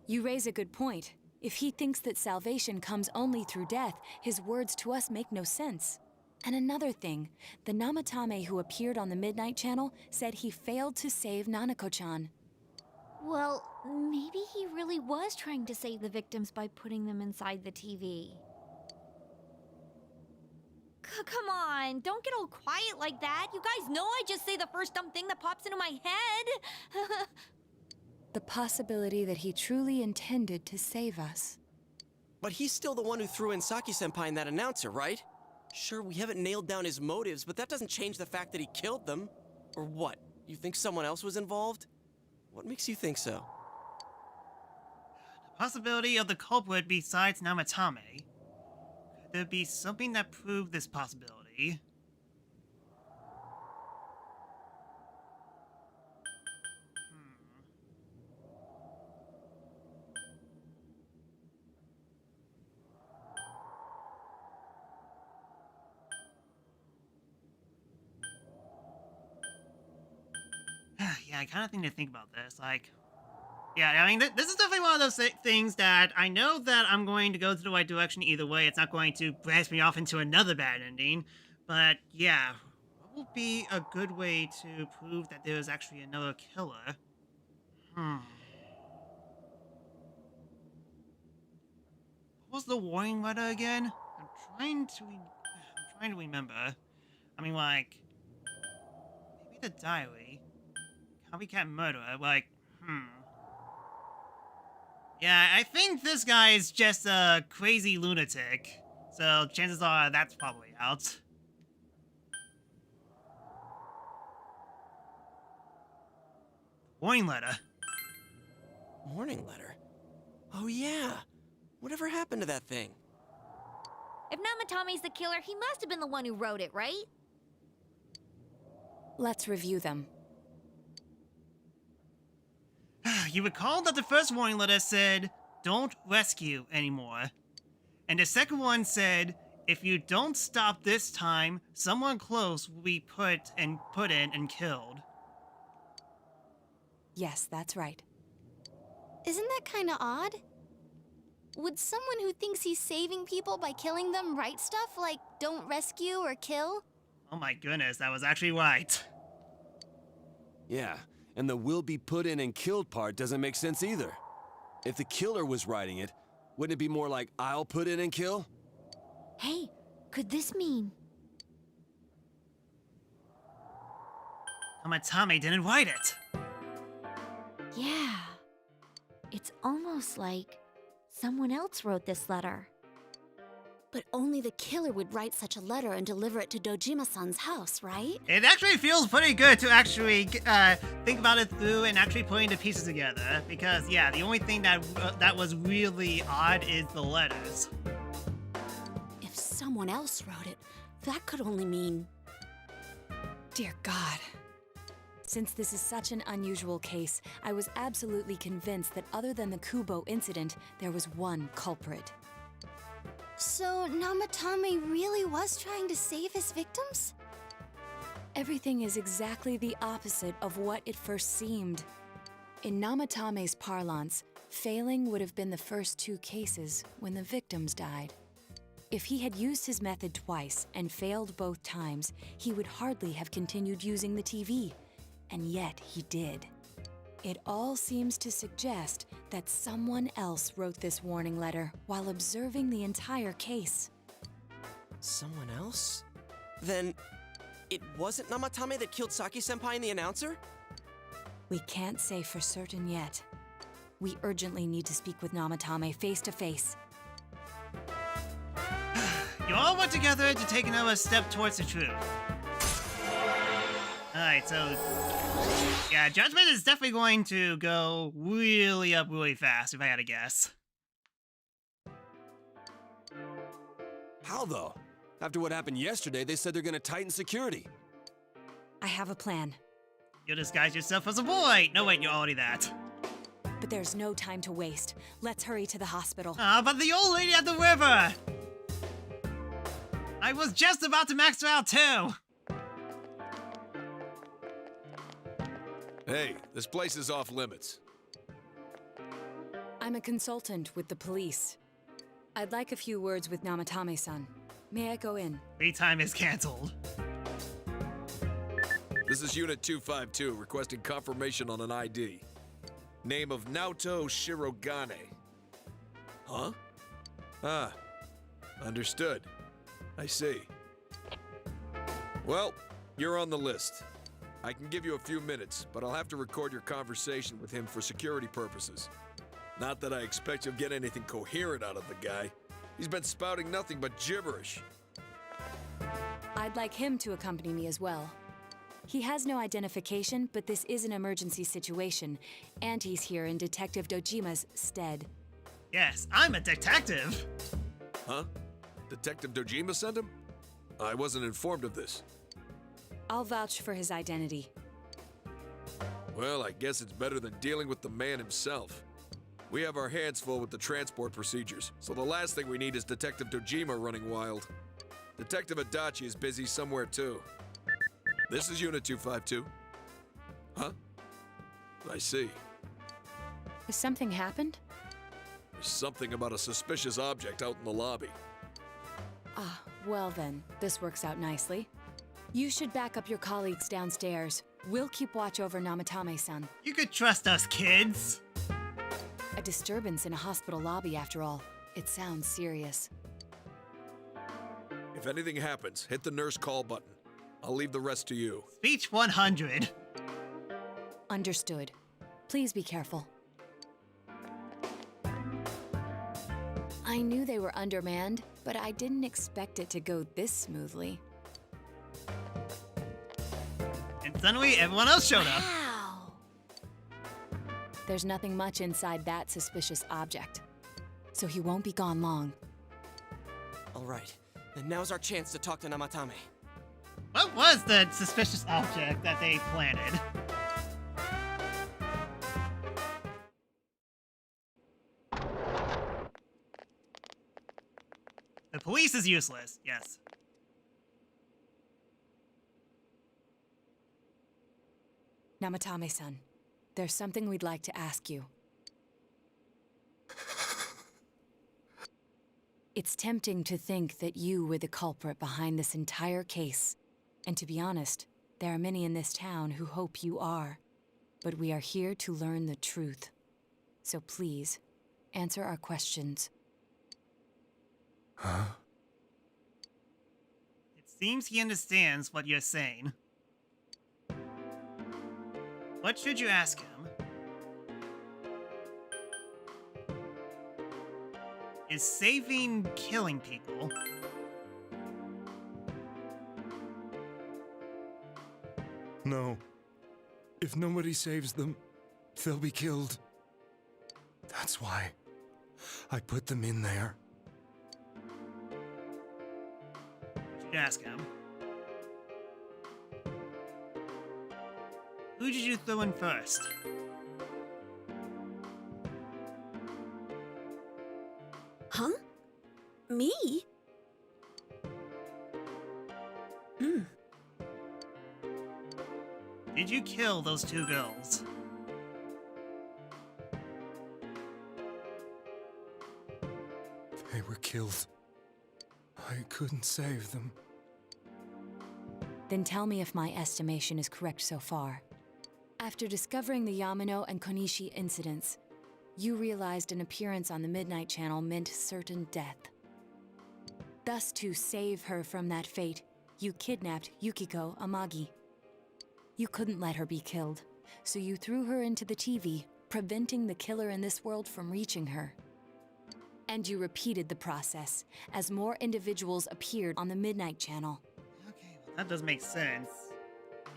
You raise a good point. If he thinks that salvation comes only through death, his words to us make no sense. And another thing, the Namatame who appeared on the Midnight Channel said he failed to save Nanako-chan. Well, maybe he really was trying to save the victims by putting them inside the TV. Come on, don't get all quiet like that. You guys know I just say the first dumb thing that pops into my head. The possibility that he truly intended to save us. But he's still the one who threw in Saki-senpai and that announcer, right? Sure, we haven't nailed down his motives, but that doesn't change the fact that he killed them. Or what? You think someone else was involved? What makes you think so? The possibility of the culprit besides Namatame. Could there be something that proved this possibility? Yeah, I kind of need to think about this. Like, yeah, I mean, this is definitely one of those things that I know that I'm going to go to the right direction either way. It's not going to blast me off into another bad ending. But yeah, what will be a good way to prove that there is actually another killer? What was the warning letter again? I'm trying to remember. I mean, like, maybe the diary. Copycat murderer, like, Yeah, I think this guy is just a crazy lunatic. So chances are that's probably out. Warning letter. Warning letter? Oh yeah. Whatever happened to that thing? If Namatame's the killer, he must have been the one who wrote it, right? Let's review them. You recall that the first warning letter said, "Don't rescue anymore." And the second one said, "If you don't stop this time, someone close will be put in and killed." Yes, that's right. Isn't that kinda odd? Would someone who thinks he's saving people by killing them write stuff like "don't rescue" or "kill"? Oh my goodness, that was actually right. Yeah, and the "will be put in and killed" part doesn't make sense either. If the killer was writing it, wouldn't it be more like "I'll put in and kill"? Hey, could this mean... Namatame didn't write it. Yeah. It's almost like someone else wrote this letter. But only the killer would write such a letter and deliver it to Dojima-san's house, right? It actually feels pretty good to actually think about it through and actually putting the pieces together. Because, yeah, the only thing that was really odd is the letters. If someone else wrote it, that could only mean... Dear God. Since this is such an unusual case, I was absolutely convinced that other than the Kubo incident, there was one culprit. So, Namatame really was trying to save his victims? Everything is exactly the opposite of what it first seemed. In Namatame's parlance, failing would have been the first 2 cases when the victims died. If he had used his method twice and failed both times, he would hardly have continued using the TV. And yet he did. It all seems to suggest that someone else wrote this warning letter while observing the entire case. Someone else? Then, it wasn't Namatame that killed Saki-senpai and the announcer? We can't say for certain yet. We urgently need to speak with Namatame face to face. You all work together to take another step towards the truth. Alright, so... yeah, Judgment is definitely going to go really up really fast, if I had to guess. How, though? After what happened yesterday, they said they're gonna tighten security. I have a plan. You disguise yourself as a boy! No, wait, you're already that. But there's no time to waste. Let's hurry to the hospital. But the old lady at the river! I was just about to max her out, too! Hey, this place is off limits. I'm a consultant with the police. I'd like a few words with Namatame-san. May I go in? Free time is cancelled. This is Unit 252, requesting confirmation on an ID. Name of Naoto Shirogane. Huh? Ah, understood. I see. Well, you're on the list. I can give you a few minutes, but I'll have to record your conversation with him for security purposes. Not that I expect you'll get anything coherent out of the guy. He's been spouting nothing but gibberish. I'd like him to accompany me as well. He has no identification, but this is an emergency situation, and he's here in Detective Dojima's stead. Yes, I'm a detective! Huh? Detective Dojima sent him? I wasn't informed of this. I'll vouch for his identity. Well, I guess it's better than dealing with the man himself. We have our hands full with the transport procedures, so the last thing we need is Detective Dojima running wild. Detective Adachi is busy somewhere too. This is Unit 252. Huh? I see. Has something happened? There's something about a suspicious object out in the lobby. Ah, well then, this works out nicely. You should back up your colleagues downstairs. We'll keep watch over Namatame-san. You could trust us, kids! A disturbance in a hospital lobby, after all. It sounds serious. If anything happens, hit the nurse call button. I'll leave the rest to you. Speech 100. Understood. Please be careful. I knew they were undermanned, but I didn't expect it to go this smoothly. And suddenly, everyone else showed up. Wow! There's nothing much inside that suspicious object, so he won't be gone long. All right, then now's our chance to talk to Namatame. What was the suspicious object that they planted? The police is useless, yes. Namatame-san, there's something we'd like to ask you. It's tempting to think that you were the culprit behind this entire case. And to be honest, there are many in this town who hope you are. But we are here to learn the truth. So please, answer our questions. Huh? It seems he understands what you're saying. What should you ask him? is saving killing people. No. If nobody saves them, they'll be killed. That's why I put them in there. You ask him. Who did you throw in first? Huh? Me? Did you kill those two girls? They were killed. I couldn't save them. Then tell me if my estimation is correct so far. After discovering the Yamano and Konishi incidents, you realized an appearance on the Midnight Channel meant certain death. Thus, to save her from that fate, you kidnapped Yukiko Amagi. You couldn't let her be killed, so you threw her into the TV, preventing the killer in this world from reaching her. And you repeated the process as more individuals appeared on the Midnight Channel. Okay, well, that does make sense.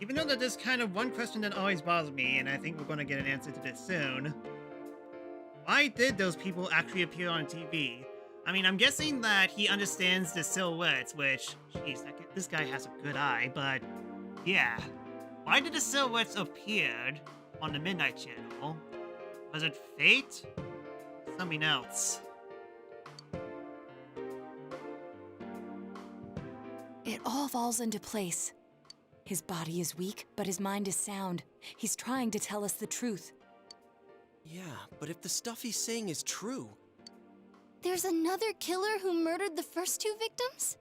Even though that is kind of one question that always bothers me, and I think we're going to get an answer to this soon. Why did those people actually appear on TV? I mean, I'm guessing that he understands the silhouettes, which, jeez, this guy has a good eye, but yeah. Why did the silhouettes appear on the Midnight Channel? Was it fate? Something else? It all falls into place. His body is weak, but his mind is sound. He's trying to tell us the truth. Yeah, but if the stuff he's saying is true... There's another killer who murdered the first two victims?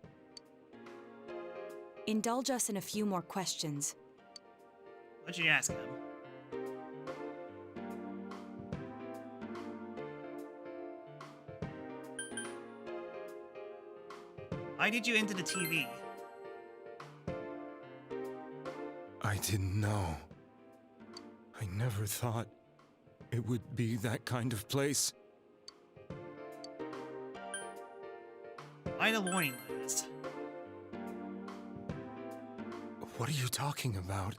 Indulge us in a few more questions. What'd you ask him? Why did you enter the TV? I didn't know. I never thought it would be that kind of place. Why the warning letters? What are you talking about?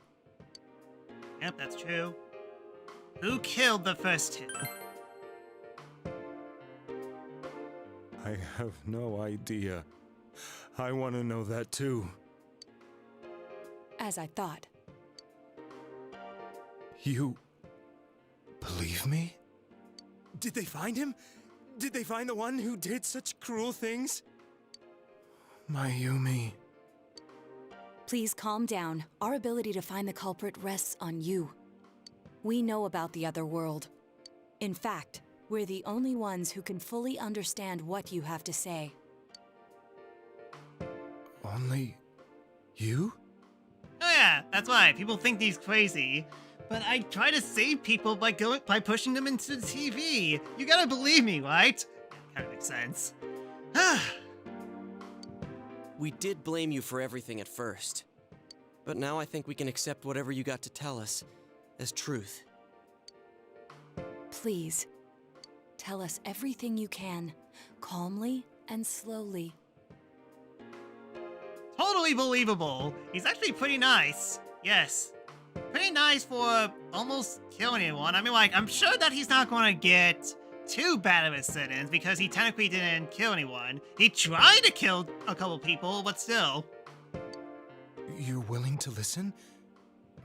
Yep, that's true. Who killed the first two? I have no idea. I want to know that too. As I thought. You... believe me? Did they find him? Did they find the one who did such cruel things? Mayumi... Please calm down. Our ability to find the culprit rests on you. We know about the other world. In fact, we're the only ones who can fully understand what you have to say. Only... you? Oh yeah, that's why. People think he's crazy. But I try to save people by pushing them into the TV. You gotta believe me, right? Kind of makes sense. We did blame you for everything at first. But now I think we can accept whatever you got to tell us as truth. Please, tell us everything you can, calmly and slowly. Totally believable. He's actually pretty nice. Yes. Pretty nice for almost killing anyone. I mean, like, I'm sure that he's not going to get too bad of a sentence because he technically didn't kill anyone. He tried to kill a couple people, but still. You're willing to listen?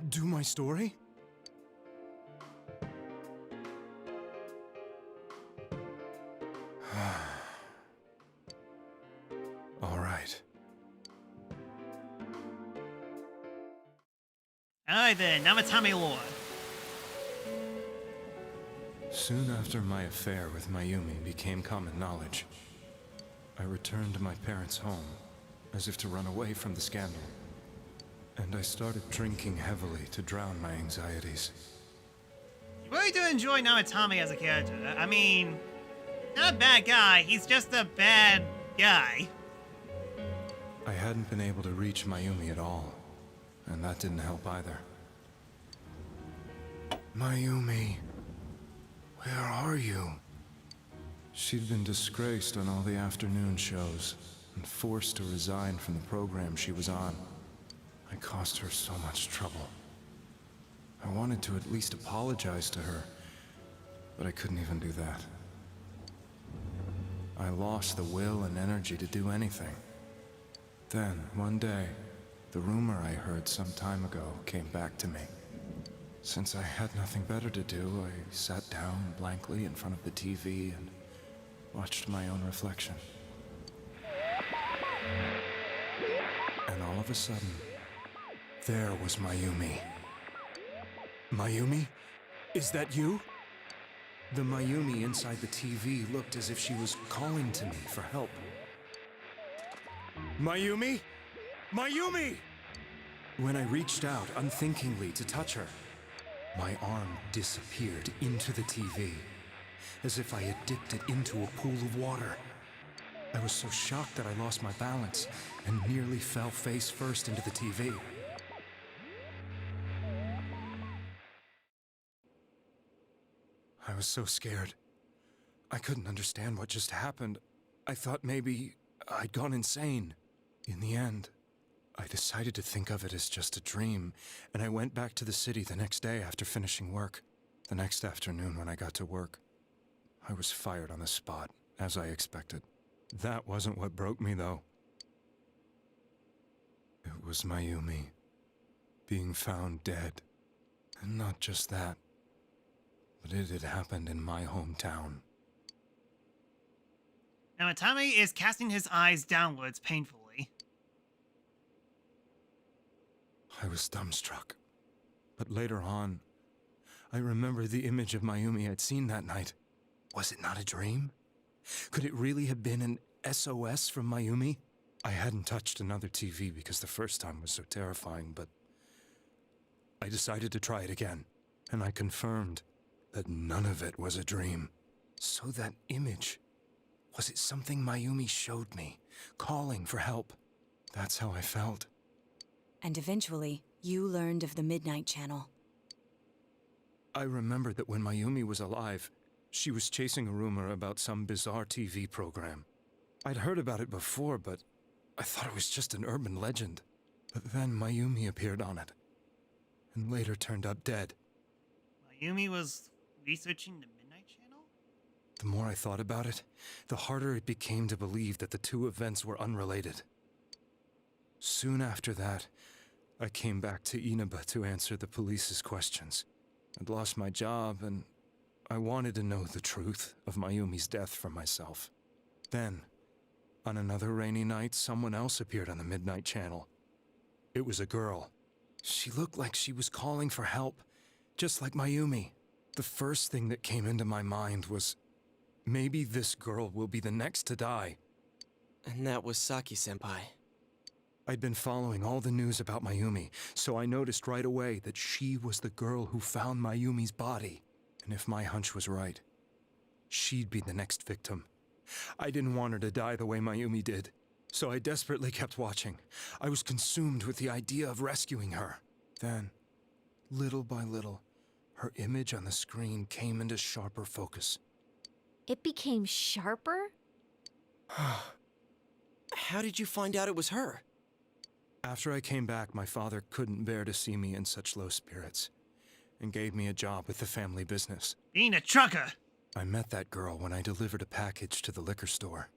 Do my story? All right. Alright then, Namatame lore. Soon after my affair with Mayumi became common knowledge, I returned to my parents' home, as if to run away from the scandal. And I started drinking heavily to drown my anxieties. You really do enjoy Namatame as a character. I mean, not a bad guy, he's just a bad guy. I hadn't been able to reach Mayumi at all, and that didn't help either. Mayumi, where are you? She'd been disgraced on all the afternoon shows and forced to resign from the program she was on. I caused her so much trouble. I wanted to at least apologize to her, but I couldn't even do that. I lost the will and energy to do anything. Then, one day, the rumor I heard some time ago came back to me. Since I had nothing better to do, I sat down blankly in front of the TV and watched my own reflection. And all of a sudden, there was Mayumi. Mayumi? Is that you? The Mayumi inside the TV looked as if she was calling to me for help. Mayumi? Mayumi! When I reached out unthinkingly to touch her, my arm disappeared into the TV, as if I had dipped it into a pool of water. I was so shocked that I lost my balance and nearly fell face first into the TV. I was so scared. I couldn't understand what just happened. I thought maybe I'd gone insane. In the end, I decided to think of it as just a dream, and I went back to the city the next day after finishing work. The next afternoon when I got to work, I was fired on the spot, as I expected. That wasn't what broke me, though. It was Mayumi being found dead. And not just that, but it had happened in my hometown. Now, Atami is casting his eyes downwards painfully. I was dumbstruck. But later on, I remember the image of Mayumi I'd seen that night. Was it not a dream? Could it really have been an SOS from Mayumi? I hadn't touched another TV because the first time was so terrifying, but I decided to try it again, and I confirmed that none of it was a dream. So that image, was it something Mayumi showed me, calling for help? That's how I felt. And eventually, you learned of the Midnight Channel. I remembered that when Mayumi was alive, she was chasing a rumor about some bizarre TV program. I'd heard about it before, but I thought it was just an urban legend. But then Mayumi appeared on it, and later turned up dead. Mayumi was researching the Midnight Channel? The more I thought about it, the harder it became to believe that the two events were unrelated. Soon after that, I came back to Inaba to answer the police's questions. I'd lost my job, and I wanted to know the truth of Mayumi's death for myself. Then, on another rainy night, someone else appeared on the Midnight Channel. It was a girl. She looked like she was calling for help, just like Mayumi. The first thing that came into my mind was, maybe this girl will be the next to die. And that was Saki-senpai. I'd been following all the news about Mayumi, so I noticed right away that she was the girl who found Mayumi's body. And if my hunch was right, she'd be the next victim. I didn't want her to die the way Mayumi did, so I desperately kept watching. I was consumed with the idea of rescuing her. Then, little by little, her image on the screen came into sharper focus. It became sharper? How did you find out it was her? After I came back, my father couldn't bear to see me in such low spirits, and gave me a job with the family business. Being a trucker! I met that girl when I delivered a package to the liquor store.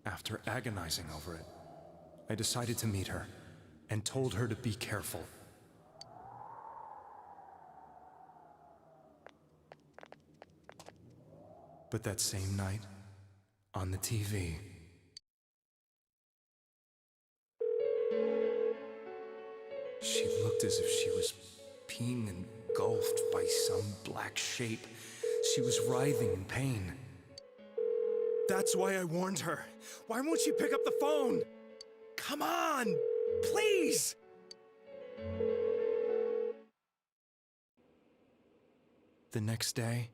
After agonizing over it, I decided to meet her, and told her to be careful. But that same night, on the TV, she looked as if she was being engulfed by some black shape. She was writhing in pain. That's why I warned her. Why won't she pick up the phone? Come on, please! The next day,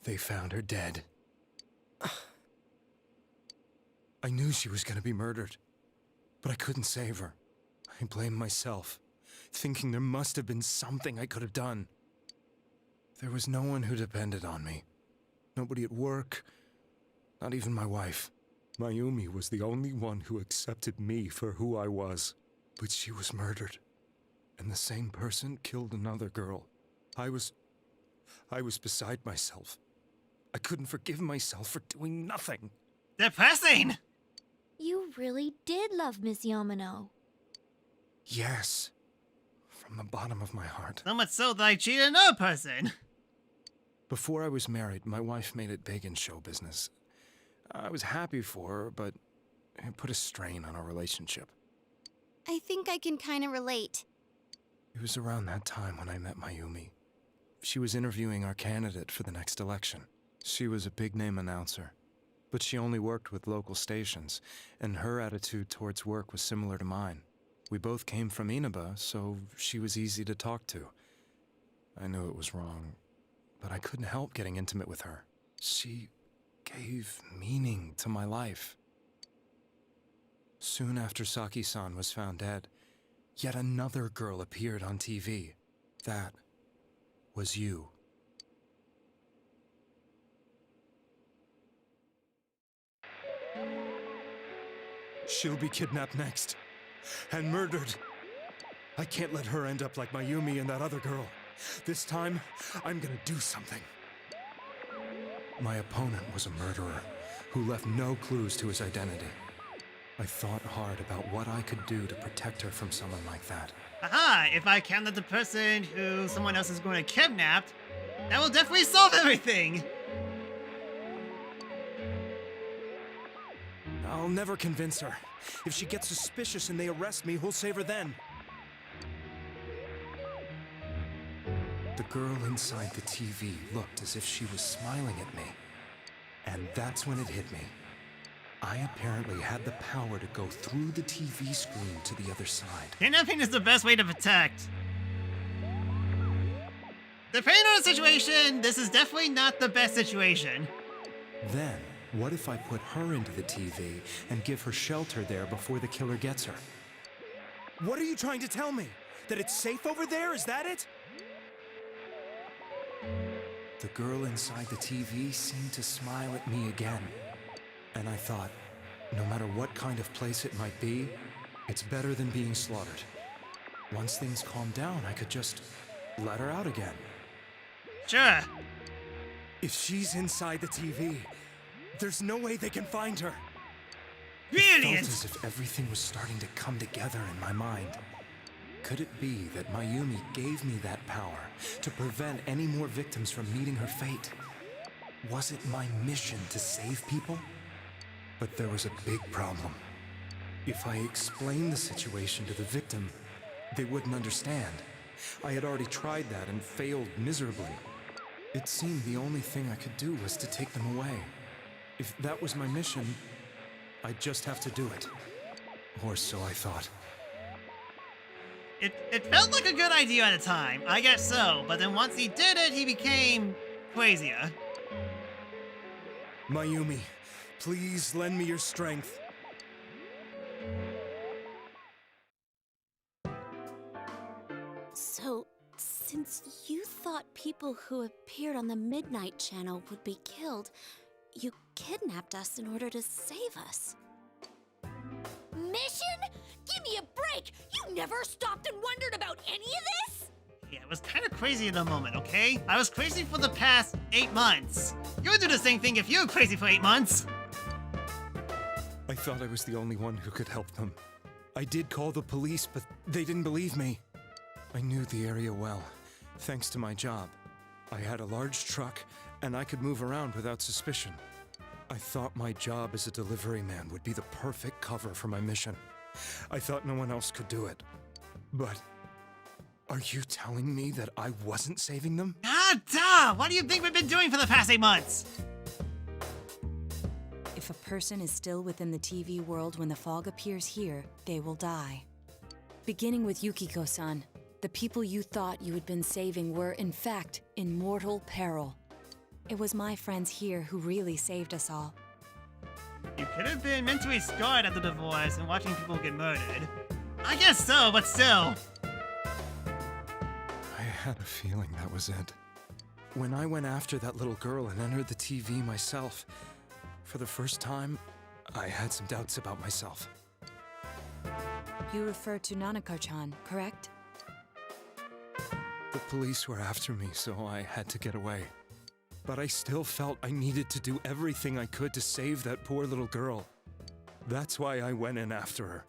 they found her dead. I knew she was gonna be murdered, but I couldn't save her. I blamed myself thinking there must have been something I could have done. There was no one who depended on me. Nobody at work, not even my wife. Mayumi was the only one who accepted me for who I was. But she was murdered, and the same person killed another girl. I was beside myself. I couldn't forgive myself for doing nothing. Depressing! You really did love Miss Yamano. Yes, from the bottom of my heart. So much so that I cheated another person. Before I was married, my wife made it big in show business. I was happy for her, but it put a strain on our relationship. I think I can kind of relate. It was around that time when I met Mayumi. She was interviewing our candidate for the next election. She was a big-name announcer, but she only worked with local stations, and her attitude towards work was similar to mine. We both came from Inaba, so she was easy to talk to. I knew it was wrong, but I couldn't help getting intimate with her. She gave meaning to my life. Soon after Saki-san was found dead, yet another girl appeared on TV. That was you. She'll be kidnapped next, and murdered. I can't let her end up like Mayumi and that other girl. This time, I'm gonna do something. My opponent was a murderer who left no clues to his identity. I thought hard about what I could do to protect her from someone like that. Aha! If I kidnap the person who someone else is going to kidnap, that will definitely solve everything! I'll never convince her. If she gets suspicious and they arrest me, who'll save her then? The girl inside the TV looked as if she was smiling at me. And that's when it hit me. I apparently had the power to go through the TV screen to the other side. Kidnapping is the best way to protect. Depending on the situation, this is definitely not the best situation. Then, what if I put her into the TV and give her shelter there before the killer gets her? What are you trying to tell me? That it's safe over there? Is that it? The girl inside the TV seemed to smile at me again. And I thought, no matter what kind of place it might be, it's better than being slaughtered. Once things calmed down, I could just let her out again. Sure. If she's inside the TV, there's no way they can find her. Brilliant! It felt as if everything was starting to come together in my mind. Could it be that Mayumi gave me that power to prevent any more victims from meeting her fate? Was it my mission to save people? But there was a big problem. If I explained the situation to the victim, they wouldn't understand. I had already tried that and failed miserably. It seemed the only thing I could do was to take them away. If that was my mission, I'd just have to do it. Or so I thought. It felt like a good idea at the time, I guess so, but then once he did it, he became crazier. Mayumi, please lend me your strength. So, since you thought people who appeared on the Midnight Channel would be killed, you kidnapped us in order to save us. Mission? Give me a break! You never stopped and wondered about any of this? Yeah, it was kind of crazy in the moment, okay? I was crazy for the past 8 months. You would do the same thing if you were crazy for 8 months. I thought I was the only one who could help them. I did call the police, but they didn't believe me. I knew the area well, thanks to my job. I had a large truck, and I could move around without suspicion. I thought my job as a delivery man would be the perfect cover for my mission. I thought no one else could do it. But are you telling me that I wasn't saving them? Ah, duh! What do you think we've been doing for the past 8 months? If a person is still within the TV world when the fog appears here, they will die. Beginning with Yukiko-san, the people you thought you had been saving were, in fact, in mortal peril. It was my friends here who really saved us all. You could have been mentally scarred after the divorce and watching people get murdered. I guess so, but still. had a feeling that was it. When I went after that little girl and entered the TV myself, for the first time, I had some doubts about myself. You refer to Nanako-chan, correct? The police were after me, so I had to get away. But I still felt I needed to do everything I could to save that poor little girl. That's why I went in after her.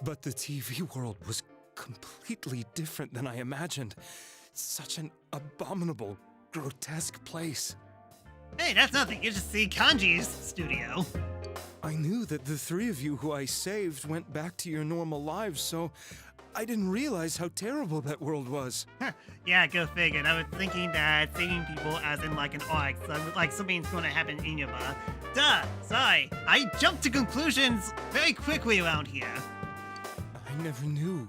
But the TV world was completely different than I imagined. Such an abominable, grotesque place. Hey, that's nothing. You just see Kanji's studio. I knew that the three of you who I saved went back to your normal lives, so I didn't realize how terrible that world was. Yeah, go figure. I was thinking that saving people as in like an arc, so like something's gonna happen in your bar. Duh, sorry. I jumped to conclusions very quickly around here. I never knew.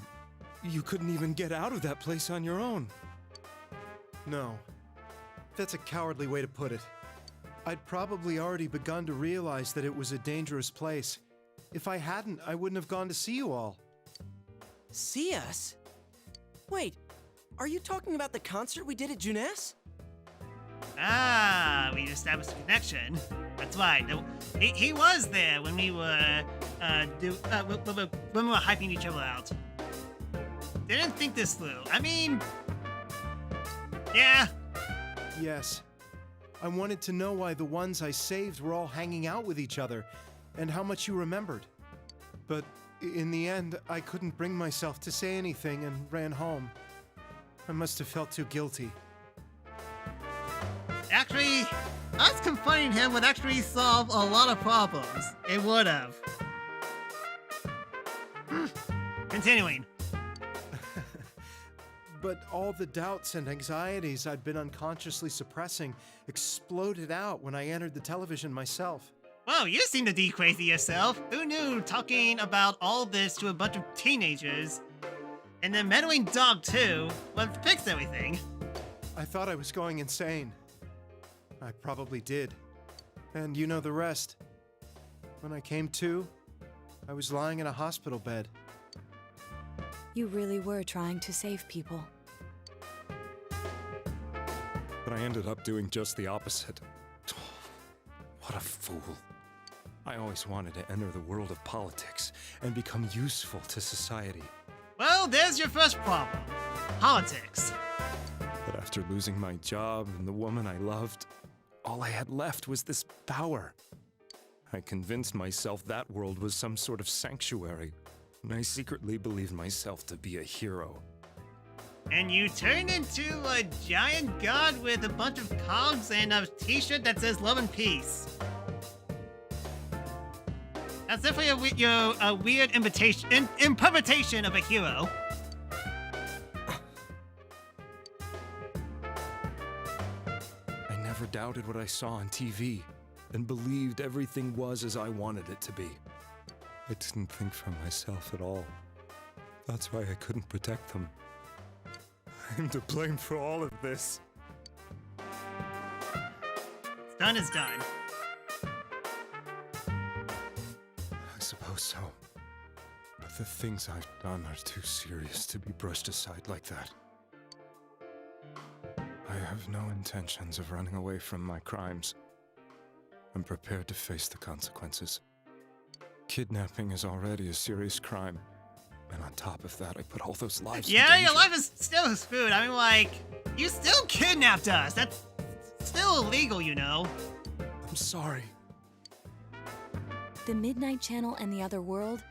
You couldn't even get out of that place on your own. No. That's a cowardly way to put it. I'd probably already begun to realize that it was a dangerous place. If I hadn't, I wouldn't have gone to see you all. See us? Wait, are you talking about the concert we did at Junes? Ah, we established a connection. That's right. He was there when we were when we were hyping each other out. Didn't think this through. I mean, yeah. Yes. I wanted to know why the ones I saved were all hanging out with each other, and how much you remembered. But in the end, I couldn't bring myself to say anything and ran home. I must have felt too guilty. Actually, us confronting him would actually solve a lot of problems. It would have. Continuing. But all the doubts and anxieties I'd been unconsciously suppressing exploded out when I entered the television myself. Whoa, you seem to de-crazy yourself. Who knew talking about all this to a bunch of teenagers, and then meddling dog too, would fix everything? I thought I was going insane. I probably did. And you know the rest. When I came to, I was lying in a hospital bed. You really were trying to save people. But I ended up doing just the opposite. What a fool. I always wanted to enter the world of politics and become useful to society. Well, there's your first problem. Politics. But after losing my job and the woman I loved, all I had left was this power. I convinced myself that world was some sort of sanctuary, and I secretly believed myself to be a hero. And you turned into a giant god with a bunch of cogs and a t-shirt that says love and peace. That's definitely a weird interpretation of a hero. I never doubted what I saw on TV, and believed everything was as I wanted it to be. I didn't think for myself at all. That's why I couldn't protect them. I'm to blame for all of this. Done is done. I suppose so. But the things I've done are too serious to be brushed aside like that. I have no intentions of running away from my crimes. I'm prepared to face the consequences. Kidnapping is already a serious crime. And on top of that, I put all those lives in Yeah, danger. your life is still screwed. I mean, like, you still kidnapped us. That's still illegal, you know. I'm sorry. The Midnight Channel and the other world,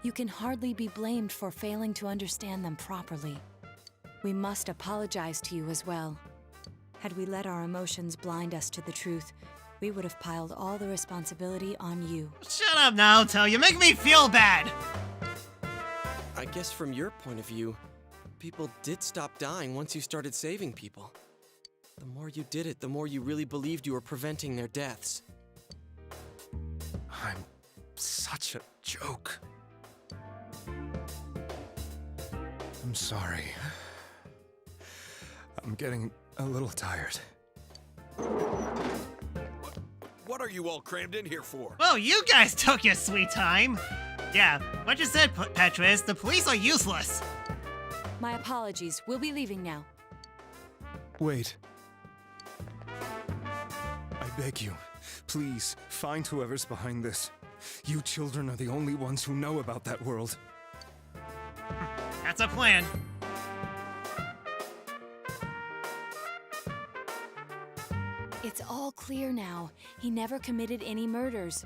you can hardly be blamed for failing to understand them properly. We must apologize to you as well. Had we let our emotions blind us to the truth, we would have piled all the responsibility on you. Shut up now, Toe. You make me feel bad. I guess from your point of view, people did stop dying once you started saving people. The more you did it, the more you really believed you were preventing their deaths. I'm such a joke. I'm sorry. I'm getting a little tired. What are you all crammed in here for? Well, you guys took your sweet time. Yeah, what you said, Petrus, the police are useless. My apologies. We'll be leaving now. Wait. I beg you, please, find whoever's behind this. You children are the only ones who know about that world. That's a plan. It's all clear now. He never committed any murders.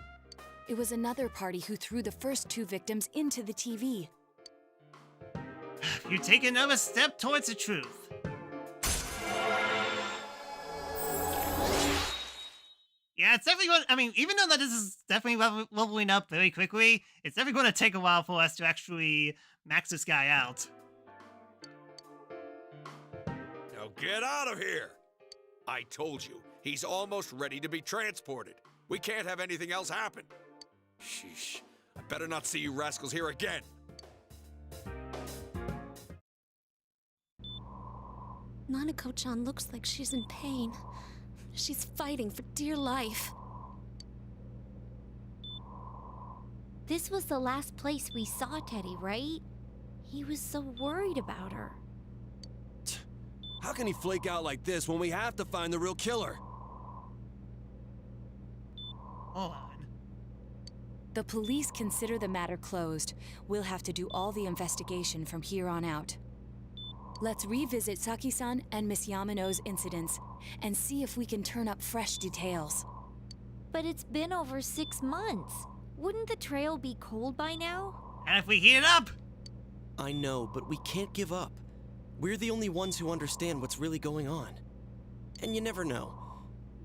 It was another party who threw the first 2 victims into the TV. You take another step towards the truth. Yeah, it's definitely going. I mean, even though that this is definitely leveling up very quickly, it's definitely going to take a while for us to actually max this guy out. Now get out of here! I told you, he's almost ready to be transported. We can't have anything else happen. Sheesh. I better not see you rascals here again. Nanako-chan looks like she's in pain. She's fighting for dear life. This was the last place we saw Teddy, right? He was so worried about her. How can he flake out like this when we have to find the real killer? Hold on. The police consider the matter closed. We'll have to do all the investigation from here on out. Let's revisit Saki-san and Miss Yamano's incidents and see if we can turn up fresh details. But it's been over 6 months. Wouldn't the trail be cold by now? And if we heat it up? I know, but we can't give up. We're the only ones who understand what's really going on. And you never know.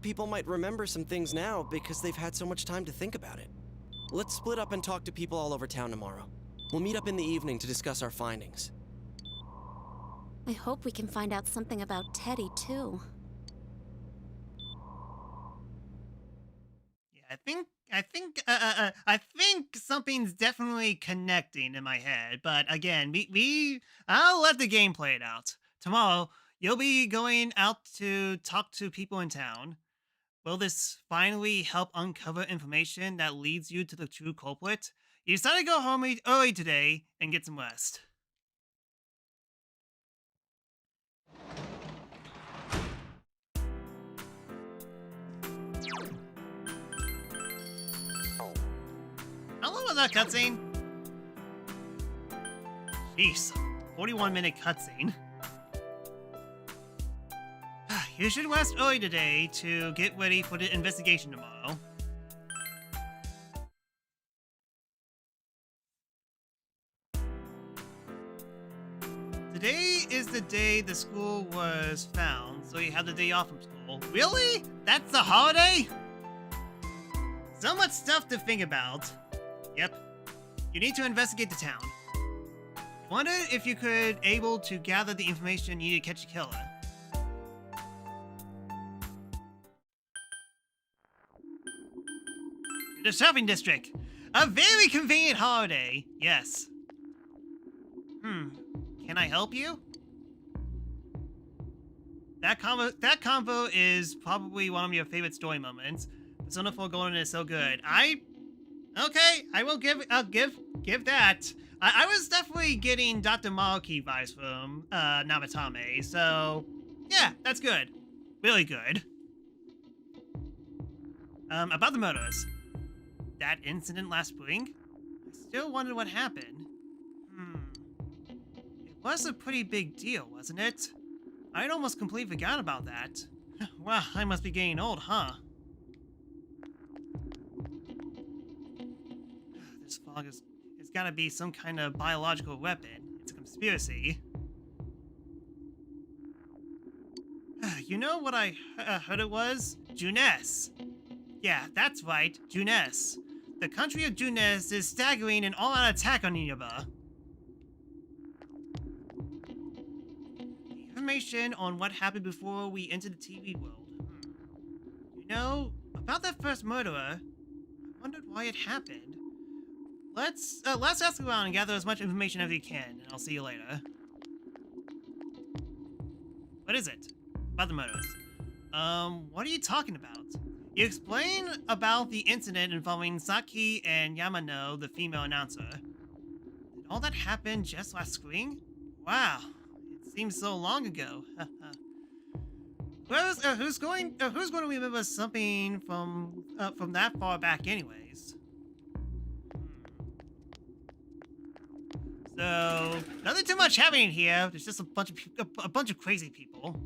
People might remember some things now because they've had so much time to think about it. Let's split up and talk to people all over town tomorrow. We'll meet up in the evening to discuss our findings. I hope we can find out something about Teddy, too. Yeah, I think something's definitely connecting in my head. But again, I'll let the game play it out. Tomorrow, you'll be going out to talk to people in town. Will this finally help uncover information that leads you to the true culprit? You decided to go home early today and get some rest. How long was that cutscene? Jeez, 41-minute cutscene. You should rest early today to get ready for the investigation tomorrow. Today is the day the school was found, so you have the day off from school. Really? That's a holiday? So much stuff to think about. Yep. You need to investigate the town. Wondered if you could able to gather the information needed to catch the killer. The shopping district. A very convenient holiday. Yes. Can I help you? That combo is probably one of your favorite story moments. Persona 4 Golden is so good. Okay, I'll give that. I was definitely getting Dr. Maruki vibes from Namatame, so yeah, that's good. Really good. About the murders. That incident last spring? I still wonder what happened. It was a pretty big deal, wasn't it? I'd almost completely forgot about that. Wow, I must be getting old, huh? This fog it's gotta be some kind of biological weapon. It's a conspiracy. You know what I heard it was? Juness. Yeah, that's right, Juness. The country of Juness is staggering an all-out attack on Nineveh. Information on what happened before we entered the TV world. You know, about that first murderer, I wondered why it happened. Let's ask around and gather as much information as we can, and I'll see you later. What is it? About the murders. What are you talking about? You explain about the incident involving Saki and Yamano, the female announcer. Did all that happen just last spring? Wow, seems so long ago. Who's going to remember something from that far back, anyways? So nothing too much happening here. There's just a bunch of crazy people.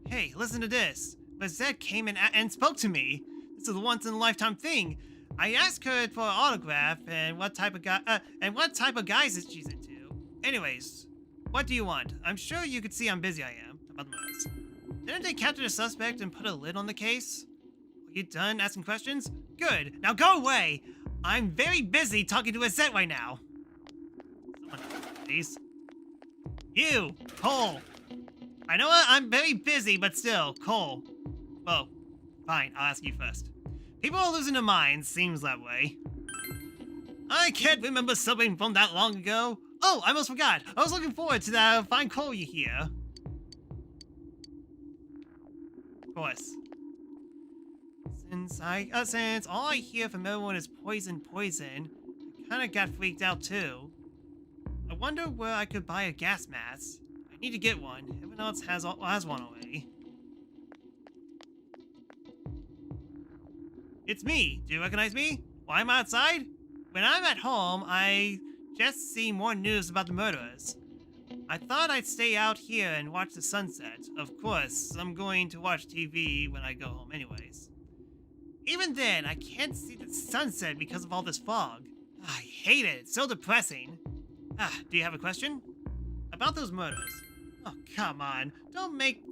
Hey, listen to this. Lizette came in and spoke to me. This is a once-in-a-lifetime thing. I asked her for an autograph and what type of guys that she's into. Anyways, what do you want? I'm sure you could see how busy I am about the murders. Didn't they capture the suspect and put a lid on the case? Are you done asking questions? Good. Now go away. I'm very busy talking to Lizette right now. Someone, please. You, Cole. I know I'm very busy, but still, Cole. Well, fine, I'll ask you first. People are losing their minds, seems that way. I can't remember something from that long ago. Oh, I almost forgot. I was looking forward to that fine Cole you hear. Of course. Since all I hear from everyone is poison, poison, I kinda got freaked out too. I wonder where I could buy a gas mask. I need to get one. Everyone else has one already. It's me. Do you recognize me? Why am I outside? When I'm at home, I just see more news about the murderers. I thought I'd stay out here and watch the sunset. Of course, I'm going to watch TV when I go home anyways. Even then, I can't see the sunset because of all this fog. I hate it. It's so depressing. Do you have a question? About those murders. Oh, come on. Don't make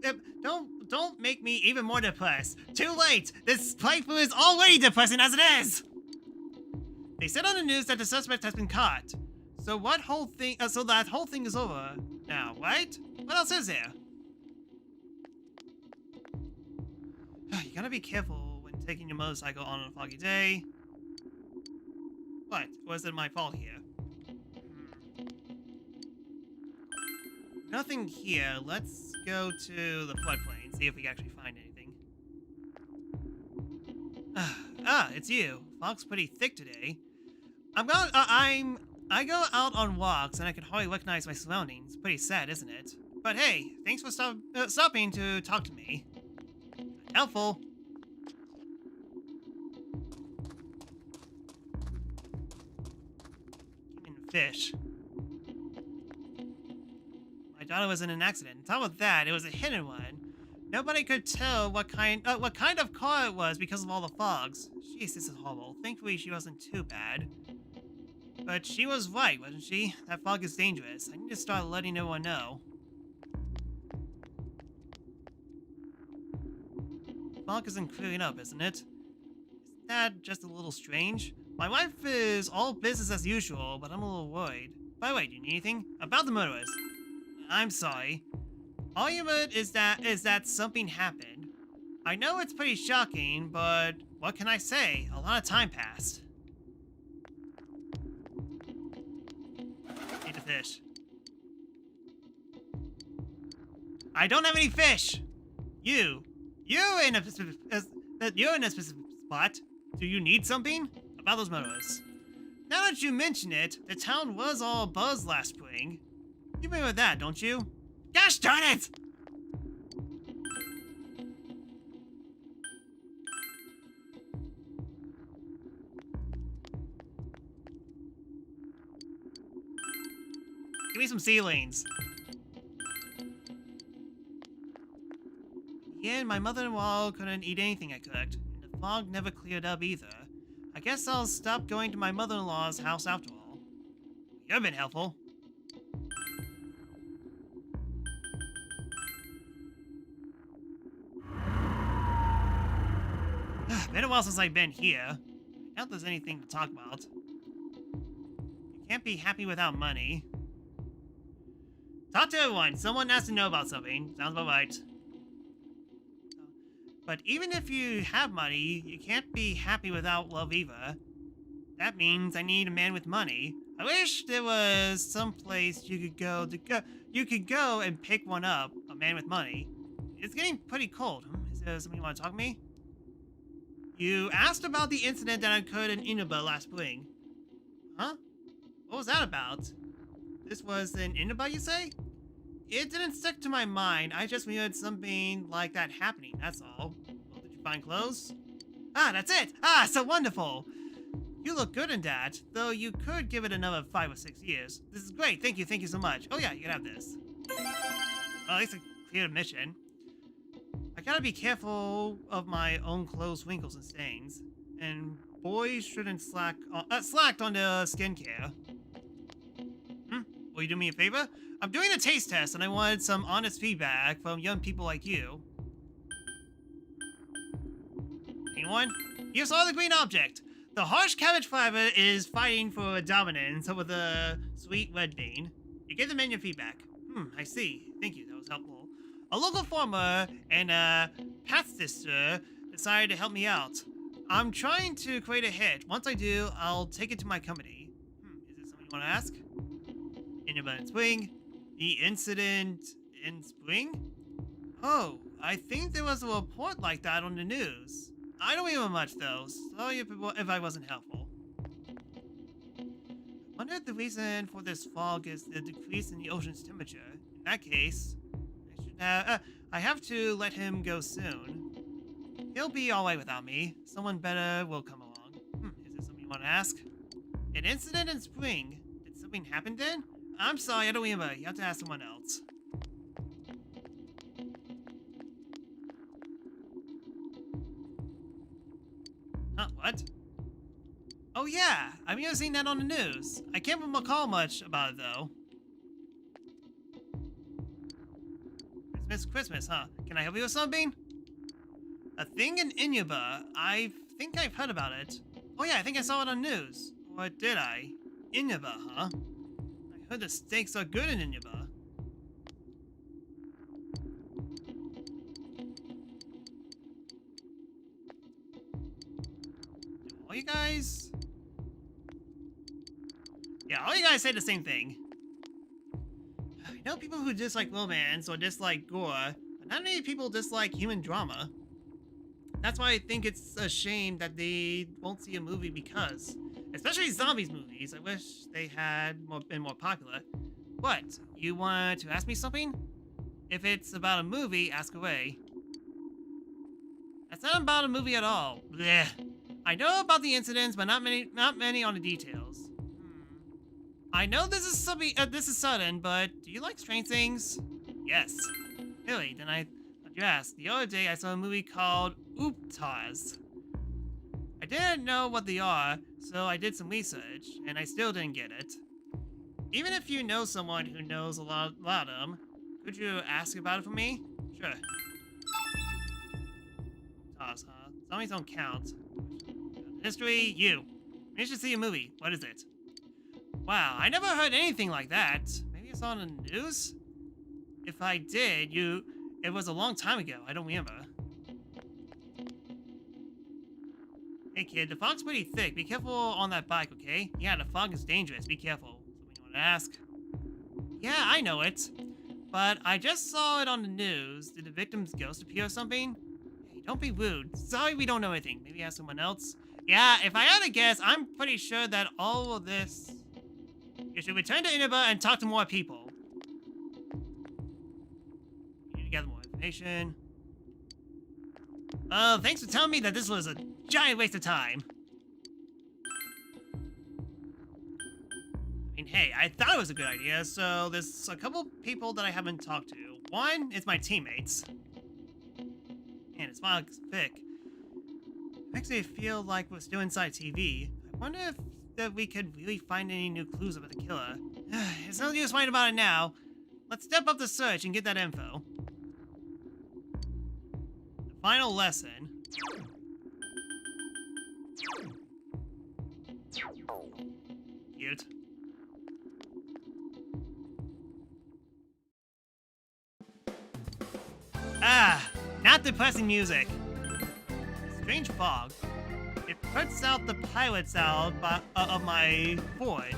me even more depressed. Too late! This playthrough is already depressing as it is! They said on the news that the suspect has been caught. So that whole thing is over now, right? What else is there? You gotta be careful when taking your motorcycle on a foggy day. What? Was it my fault here? Nothing here. Let's go to the floodplain, see if we can actually find anything. It's you. Fog's pretty thick today. I go out on walks and I can hardly recognize my surroundings. Pretty sad, isn't it? But hey, thanks for stopping to talk to me. Helpful. Fish. My daughter was in an accident. On top of that, it was a hidden one. Nobody could tell what kind of car it was because of all the fogs. Jeez, this is horrible. Thankfully, she wasn't too bad. But she was right, wasn't she? That fog is dangerous. I need to start letting everyone know. Fog isn't clearing up, isn't it? Isn't that just a little strange? My wife is all business as usual, but I'm a little worried. By the way, do you need anything? About the murderers. I'm sorry. All you heard is that something happened. I know it's pretty shocking, but what can I say? A lot of time passed. Need a fish. I don't have any fish! You're in a specific spot. Do you need something? About those murderers. Now that you mention it, the town was all buzz last spring. You remember that, don't you? Gosh darn it! Give me some ceilings. Yeah, my mother-in-law couldn't eat anything I cooked. And the fog never cleared up either. I guess I'll stop going to my mother-in-law's house after all. You've been helpful. Been a while since I've been here. I doubt there's anything to talk about. You can't be happy without money. Talk to everyone. Someone has to know about something. Sounds about right. But even if you have money, you can't be happy without love either. That means I need a man with money. I wish there was some place you could go and pick one up, a man with money. It's getting pretty cold. Is there something you want to talk to me? You asked about the incident that occurred in Inaba last spring. Huh? What was that about? this was an Inaba, you say? It didn't stick to my mind. I just remembered something like that happening, that's all. Well, did you find clothes? Ah, that's it! Ah, so wonderful! You look good in that, though you could give it another 5 or 6 years. This is great, thank you so much. Oh yeah, you can have this. Well, at least a clear mission. I gotta be careful of my own clothes' wrinkles and stains. And boys shouldn't slacked on their skincare. Will you do me a favor? I'm doing a taste test and I wanted some honest feedback from young people like you. Anyone? You saw the green object. The harsh cabbage fiber is fighting for dominance over the sweet red bean. You gave the man your feedback. I see. Thank you, that was helpful. A local farmer and a path sister decided to help me out. I'm trying to create a hit. Once I do, I'll take it to my company. Is there something you want to ask? In spring? The incident in spring? Oh, I think there was a report like that on the news. I don't remember much though. Sorry if I wasn't helpful. I wonder if the reason for this fog is the decrease in the ocean's temperature. In that case, I have to let him go soon. He'll be alright without me. Someone better will come along. Is there something you want to ask? An incident in spring. Did something happen then? I'm sorry, I don't remember. You have to ask someone else. Huh, what? Oh yeah, I've never seen that on the news. I can't recall much about it though. Christmas, huh? Can I help you with something? A thing in Inuba. I think I've heard about it. Oh yeah, I think I saw it on news. Or did I? Inuba, huh? I heard the steaks are good in Inuba. All you guys... Yeah, all you guys say the same thing. I know people who dislike romance or dislike gore, but not many people dislike human drama. That's why I think it's a shame that they won't see a movie because, especially zombies movies, I wish they had been more popular. What? You want to ask me something? If it's about a movie, ask away. That's not about a movie at all. Blech. I know about the incidents, but not many on the details. I know this is sudden, but do you like strange things? Yes. Really? Then I thought you asked. The other day I saw a movie called Ooptars. I didn't know what they are, so I did some research, and I still didn't get it. Even if you know someone who knows a lot about them, could you ask about it for me? Sure. Tars, huh? Zombies don't count. History, you. You should see a movie. What is it? Wow, I never heard anything like that. Maybe it's on the news? If I did, it was a long time ago. I don't remember. Hey kid, the fog's pretty thick. Be careful on that bike, okay? Yeah, the fog is dangerous. Be careful. Something you want to ask? Yeah, I know it. But I just saw it on the news. Did the victim's ghost appear or something? Hey, don't be rude. Sorry we don't know anything. Maybe ask someone else? Yeah, if I had to guess, I'm pretty sure that all of this... You should return to Inaba and talk to more people. You need to gather more information. Thanks for telling me that this was a giant waste of time. I mean, hey, I thought it was a good idea, so there's a couple people that I haven't talked to. One is my teammates. Man, this fog's thick. Makes me feel like we're still inside TV. I wonder if that we could really find any new clues about the killer. It's no use worrying about it now. Let's step up the search and get that info. The final lesson. Cute. Ah, not depressing music. Strange fog. It puts out the pilots out of my forge.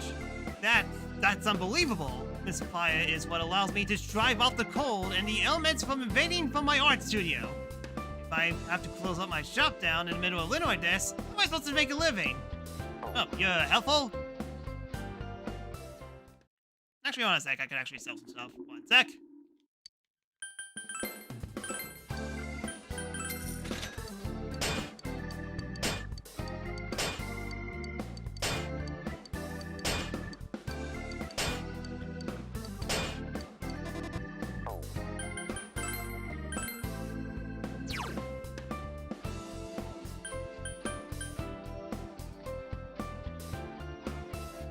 That's unbelievable. This fire is what allows me to drive off the cold and the elements from invading from my art studio. If I have to close up my shop down in the middle of winter like this, how am I supposed to make a living? Oh, you're helpful? Actually, hold on a sec. I can actually sell some stuff. One sec.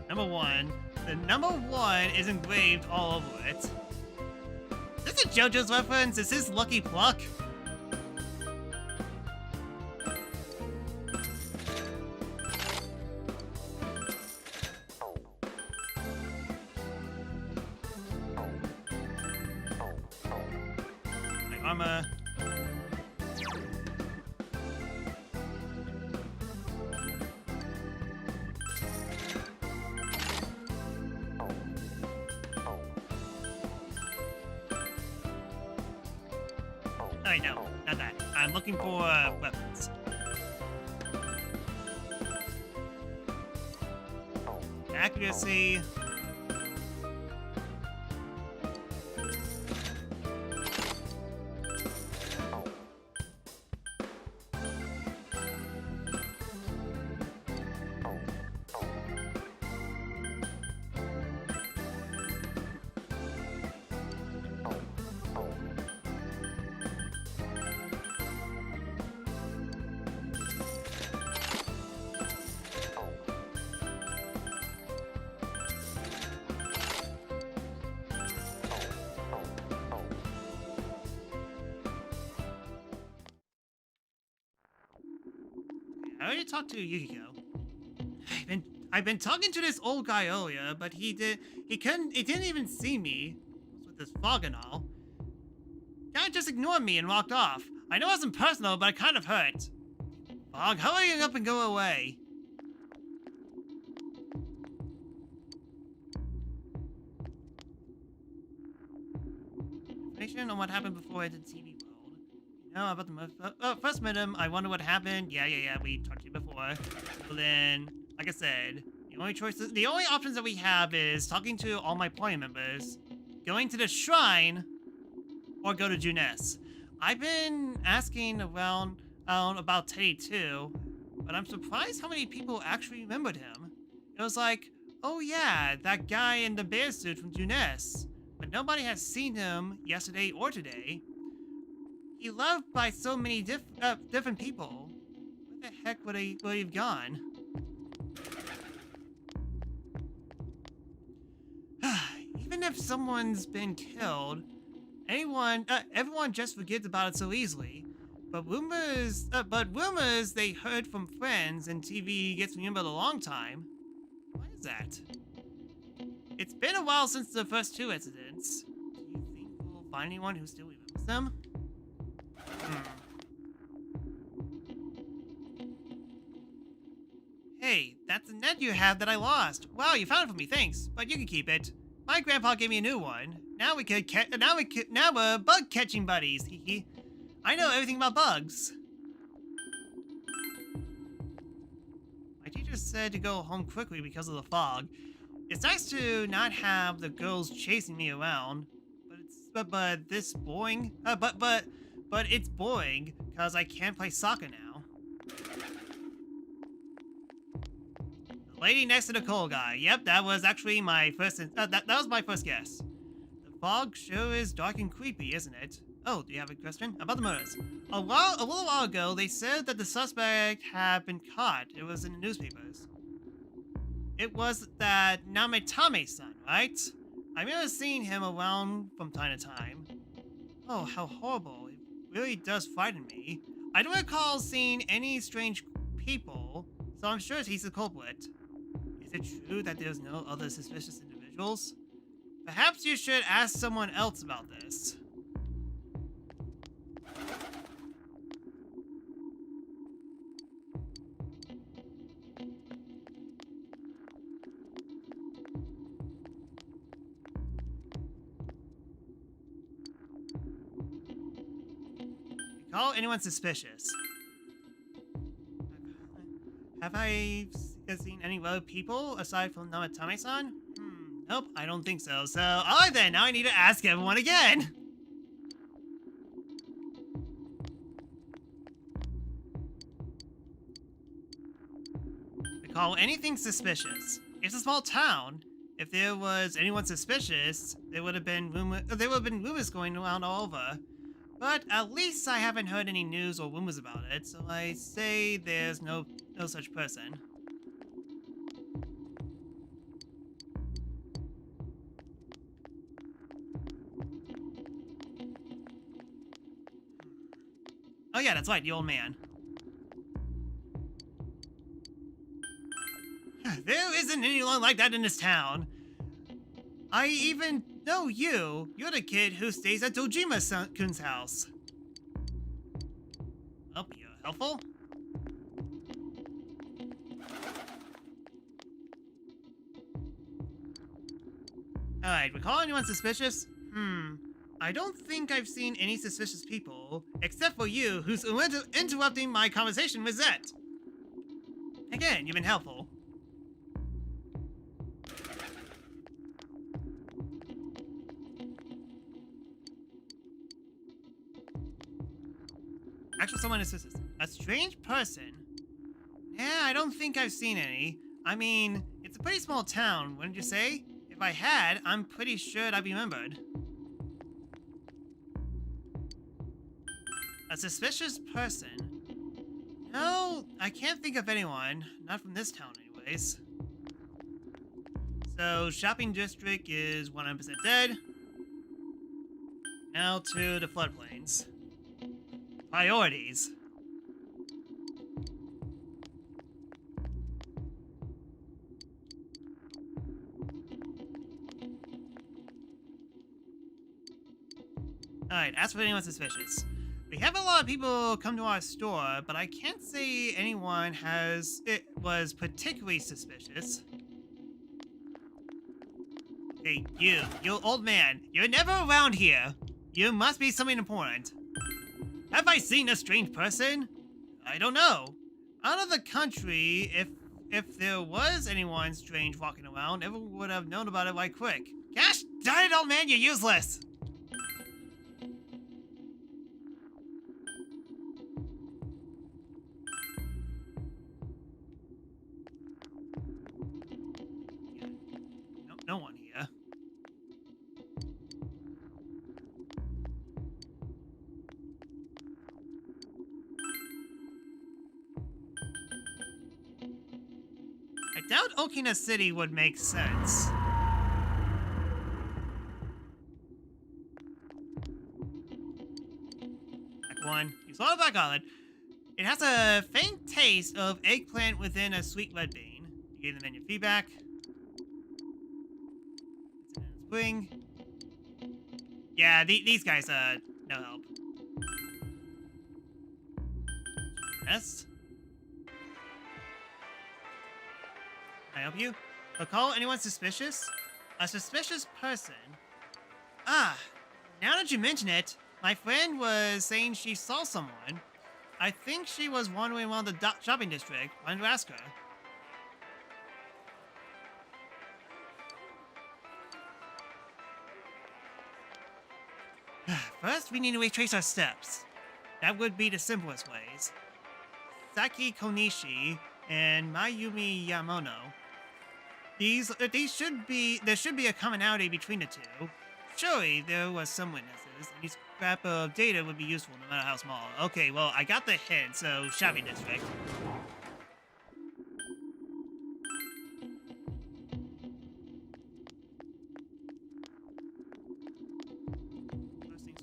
Number one. The number one is engraved all over it. Is this a JoJo's reference? Is this Lucky Pluck? My armor. Oh, no, not that. I'm looking for weapons. Accuracy. I already talked to Yukiko. I've been talking to this old guy earlier, but he didn't even see me. With this fog and all. Guy just ignored me and walked off. I know it wasn't personal, but it kind of hurt. Fog, hurry up and go away. Information on what happened before I did TV World. You know about the first met him. I wonder what happened. Yeah. We talked to you before. Well then, like I said, the only options that we have is talking to all my party members, going to the shrine, or go to Junes. I've been asking around about Teddy too, but I'm surprised how many people actually remembered him. It was like, oh yeah, that guy in the bear suit from Junes. But nobody has seen him yesterday or today. He loved by so many different people. Where the heck would he have gone? Even if someone's been killed, everyone just forgets about it so easily. But rumors they heard from friends and TV gets remembered a long time. Why is that? It's been a while since the first two incidents. Do you think we'll find anyone who still remembers them? Hey, that's a net you have that I lost. Wow, you found it for me, thanks. But you can keep it. My grandpa gave me a new one. Now we're bug catching buddies. Hee. I know everything about bugs. My teacher said to go home quickly because of the fog. It's nice to not have the girls chasing me around, but it's boring because I can't play soccer now. The lady next to the coal guy. Yep, that was actually my first. That was my first guess. The fog sure is dark and creepy, isn't it? Oh, do you have a question about the murders? A little while ago, they said that the suspect had been caught. It was in the newspapers. It was that Nametame-san, right? I remember seeing him around from time to time. Oh, how horrible. It really does frighten me. I don't recall seeing any strange people, so I'm sure he's the culprit. Is it true that there's no other suspicious individuals? Perhaps you should ask someone else about this. Call anyone suspicious. Have I seen any other people aside from Namatame-san? Nope, I don't think so. So, alright then, now I need to ask everyone again. Recall anything suspicious. It's a small town. If there was anyone suspicious, there would have been rumors going around all over. But at least I haven't heard any news or rumors about it, so I say there's no such person. Oh yeah, that's right, the old man. There isn't anyone like that in this town. I even know you. You're the kid who stays at Dojima-kun's house. Oh, you're helpful? Alright, recall anyone suspicious? I don't think I've seen any suspicious people, except for you, who's interrupting my conversation with Zet. Again, you've been helpful. Actually, someone is suspicious. A strange person? Yeah, I don't think I've seen any. I mean, it's a pretty small town, wouldn't you say? If I had, I'm pretty sure I'd be remembered. A suspicious person? No, I can't think of anyone. Not from this town, anyways. So, shopping district is 100% dead. Now to the floodplains. Priorities. Alright, as for anyone suspicious. We have a lot of people come to our store, but I can't say anyone was particularly suspicious. Hey, you old man, you're never around here. You must be something important. Have I seen a strange person? I don't know. Out of the country, if there was anyone strange walking around, everyone would have known about it right quick. Gosh darn it, old man, you're useless! No one here. I doubt Okina City would make sense. Back one. You saw it back on it. It has a faint taste of eggplant within a sweet red bean. You gave the menu feedback. Spring. Yeah, these guys, no help. Yes. Can I help you? Recall anyone suspicious? A suspicious person? Ah, now that you mention it, my friend was saying she saw someone. I think she was wandering around the shopping district. Why don't you ask her? First, we need to retrace our steps. That would be the simplest ways. Saki Konishi and Mayumi Yamono. There should be a commonality between the two. Surely there was some witnesses. Any scrap of data would be useful no matter how small. Okay, well, I got the hint, so shopping district.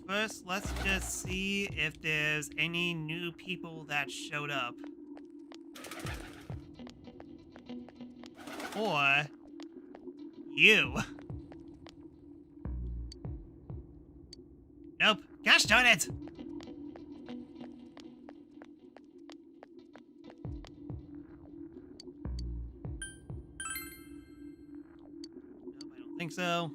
First, let's just see if there's any new people that showed up. Or you. Nope. Gosh darn it! Nope, I don't think so.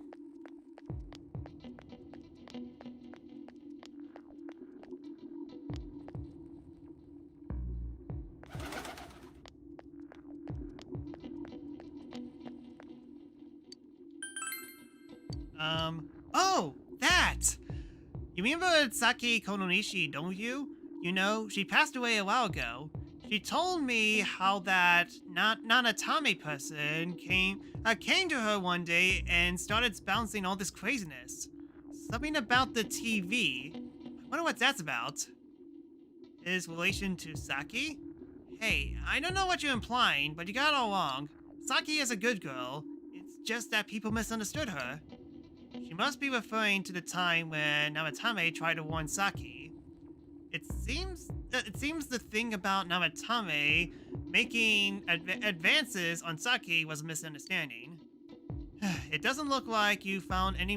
Oh, that! You remember Saki Kononishi, don't you? You know, she passed away a while ago. She told me how that Nanatame person came to her one day and started bouncing all this craziness. Something about the TV. I wonder what that's about. His relation to Saki? Hey, I don't know what you're implying, but you got it all wrong. Saki is a good girl. It's just that people misunderstood her. She must be referring to the time when Namatame tried to warn Saki. It seems the thing about Namatame making advances on Saki was a misunderstanding. It doesn't look like you found any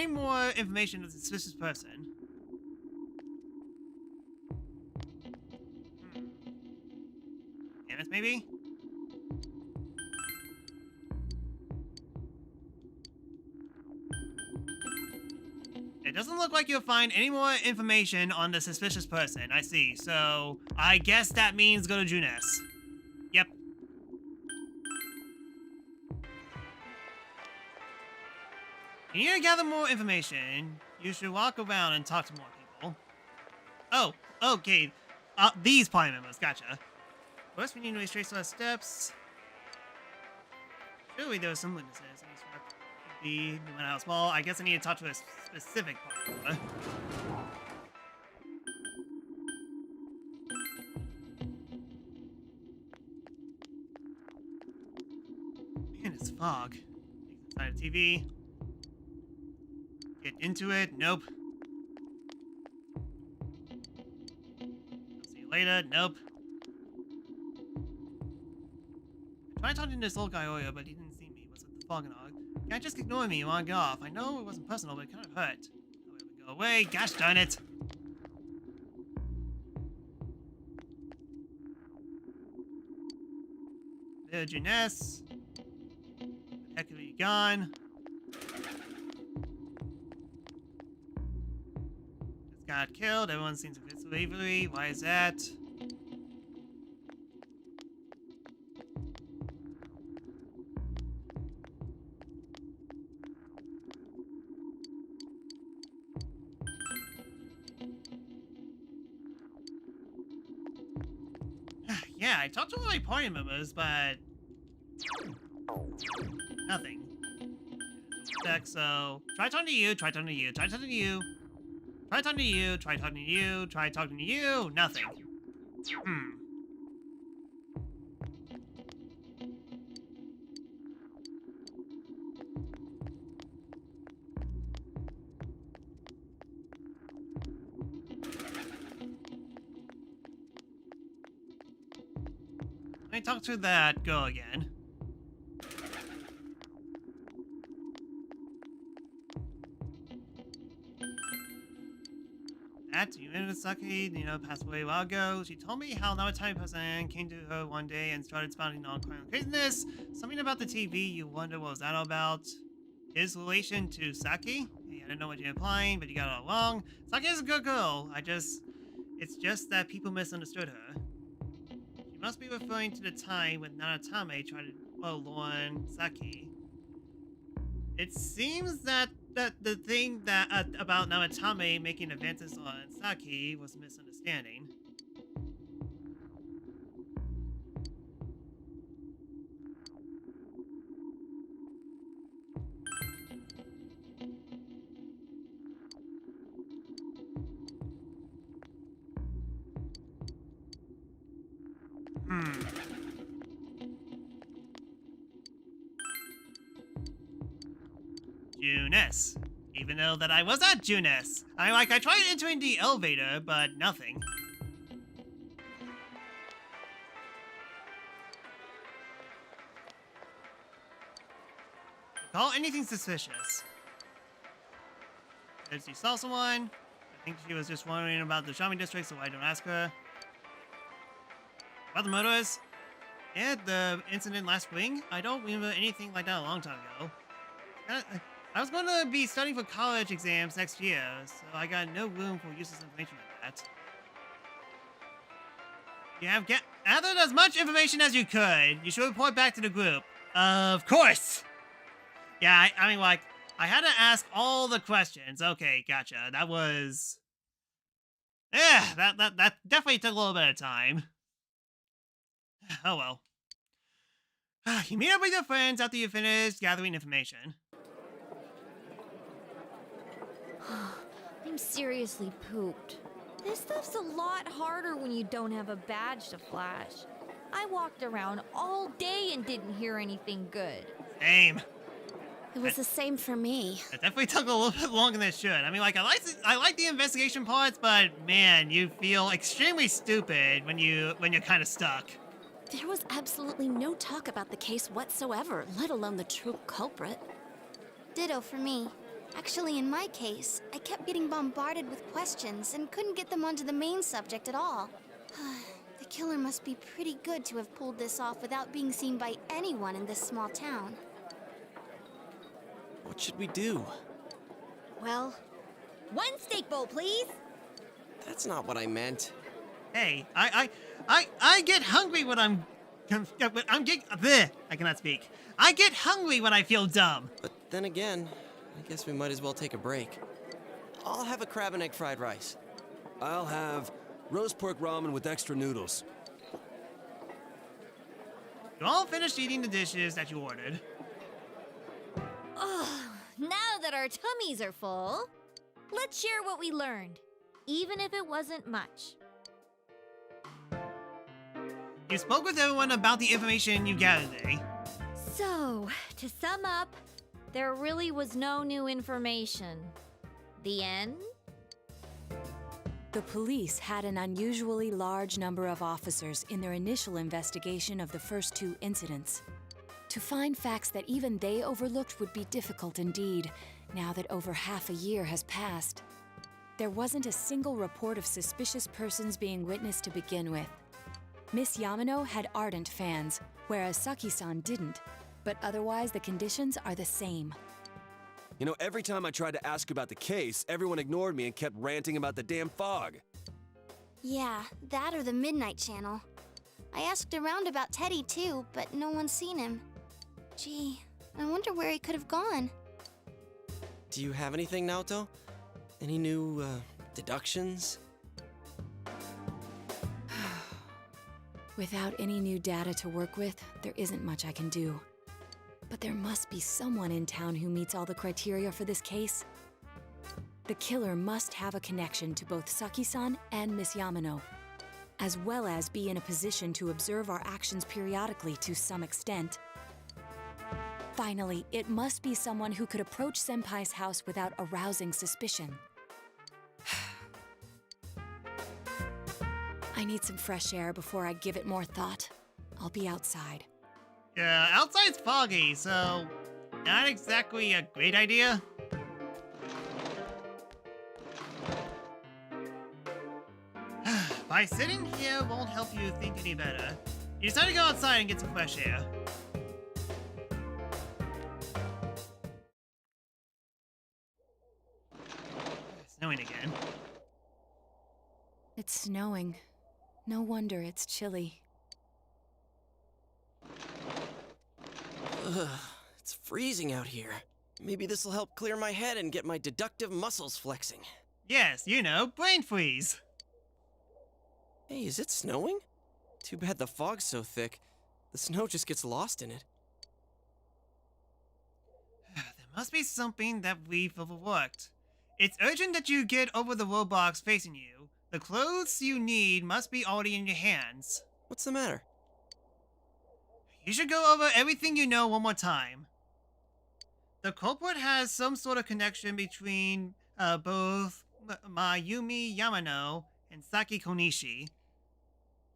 more information of the suspicious person. Dennis, maybe? It doesn't look like you'll find any more information on the suspicious person. I see. So, I guess that means go to Junes. Yep. You need to gather more information. You should walk around and talk to more people. Oh, okay. These party members. Gotcha. First, we need to retrace our steps. Surely there are some witnesses. Be when I was small. I guess I need to talk to a specific party member. Man, it's fog. Inside the TV. Get into it. Nope. I'll see you later. Nope. I tried talking to this old guy earlier, but he didn't see me. Was it the fog and all? You can't just ignore me and want to get off. I know it wasn't personal, but it kind of hurt. Go away. Gosh darn it. There, Junes. The heck have you gone? Just got killed. Everyone seems to fit slavery. Why is that? Yeah, I talked to all my party members, but nothing. So try talking to you, try talking to you, try talking to you, try talking to you, try talking to you, try talking to you, nothing. Let me talk to that girl again. That, you remember Saki, passed away a while ago. She told me how Namatame person came to her one day and started spouting all kind of craziness. Something about the TV, you wonder what was that all about. His relation to Saki? Hey, I don't know what you're implying, but you got it all wrong. Saki is a good girl. It's just that people misunderstood her. She must be referring to the time when Namatame tried to warn Saki. It seems that the thing that about Namatame making advances on Saki was a misunderstanding. Junes. Even though that I was at Junes. I tried entering the elevator, but nothing. Call anything suspicious. As you saw someone. I think she was just wondering about the shopping district, so I don't ask her. About the motorists? Yeah, the incident last spring? I don't remember anything like that a long time ago. I was going to be studying for college exams next year, so I got no room for useless information like that. You have gathered as much information as you could. You should report back to the group. Of course! Yeah, I had to ask all the questions. Okay, gotcha. That was... Yeah, that definitely took a little bit of time. Oh well. You meet up with your friends after you finish gathering information. I'm seriously pooped. This stuff's a lot harder when you don't have a badge to flash. I walked around all day and didn't hear anything good. Same. It was the same for me. It definitely took a little bit longer than it should. I mean, like, I like the investigation parts, but man, you feel extremely stupid when you're kind of stuck. There was absolutely no talk about the case whatsoever, let alone the true culprit. Ditto for me. Actually, in my case, I kept getting bombarded with questions and couldn't get them onto the main subject at all. The killer must be pretty good to have pulled this off without being seen by anyone in this small town. What should we do? Well, one steak bowl, please. That's not what I meant. Hey, I get hungry when I cannot speak. I get hungry when I feel dumb. But then again, I guess we might as well take a break. I'll have a crab and egg fried rice. I'll have roast pork ramen with extra noodles. You all finished eating the dishes that you ordered. Oh, now that our tummies are full, let's share what we learned, even if it wasn't much. You spoke with everyone about the information you gathered today. So, to sum up, there really was no new information. The end? The police had an unusually large number of officers in their initial investigation of the first two incidents. To find facts that even they overlooked would be difficult indeed, now that over half a year has passed. There wasn't a single report of suspicious persons being witnessed to begin with. Miss Yamano had ardent fans, whereas Saki-san didn't, but otherwise the conditions are the same. You know, every time I tried to ask about the case, everyone ignored me and kept ranting about the damn fog. Yeah, that or the Midnight Channel. I asked around about Teddy too, but no one's seen him. Gee, I wonder where he could have gone. Do you have anything, Naoto? Any new, deductions? Without any new data to work with, there isn't much I can do. But there must be someone in town who meets all the criteria for this case. The killer must have a connection to both Saki-san and Miss Yamano, as well as be in a position to observe our actions periodically to some extent. Finally, it must be someone who could approach Senpai's house without arousing suspicion. I need some fresh air before I give it more thought. I'll be outside. Yeah, outside's foggy, so not exactly a great idea. By sitting here won't help you think any better. You decide to go outside and get some fresh air. It's snowing again. It's snowing. No wonder it's chilly. Ugh, it's freezing out here. Maybe this'll help clear my head and get my deductive muscles flexing. Yes, you know, brain freeze. Hey, is it snowing? Too bad the fog's so thick. The snow just gets lost in it. There must be something that we've overlooked. It's urgent that you get over the roadblocks facing you. The clothes you need must be already in your hands. What's the matter? You should go over everything you know one more time. The culprit has some sort of connection between both Mayumi Yamano and Saki Konishi.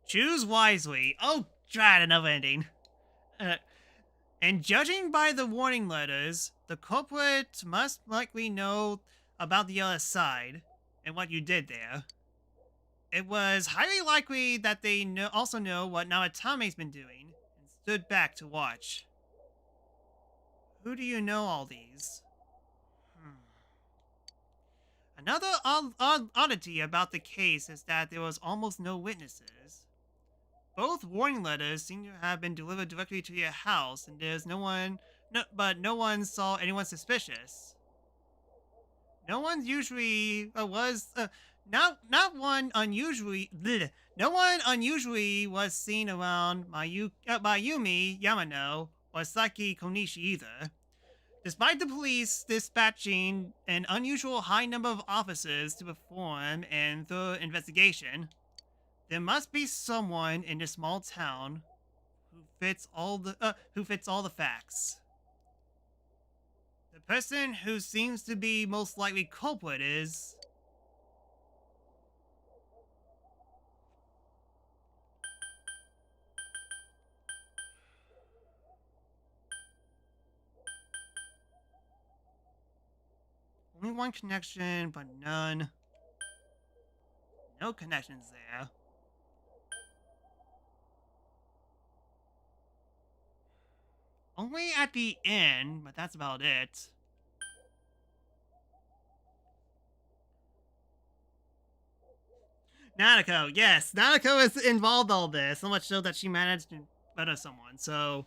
Choose wisely. Oh, drat, another ending. And judging by the warning letters, the culprit must likely know about the other side and what you did there. It was highly likely that they also know what Nawatame's been doing and stood back to watch. Who do you know all these? Another oddity about the case is that there was almost no witnesses. Both warning letters seem to have been delivered directly to your house, and there's no one saw anyone suspicious. No one usually not one unusually no one unusually was seen around Mayumi Yamano or Saki Konishi either. Despite the police dispatching an unusual high number of officers to perform an thorough investigation, there must be someone in this small town who fits all the facts. The person who seems to be most likely culprit is... Only one connection, but none. No connections there. Only at the end, but that's about it. Nanako, yes, Nanako is involved in all this, so much so that she managed to murder someone, so...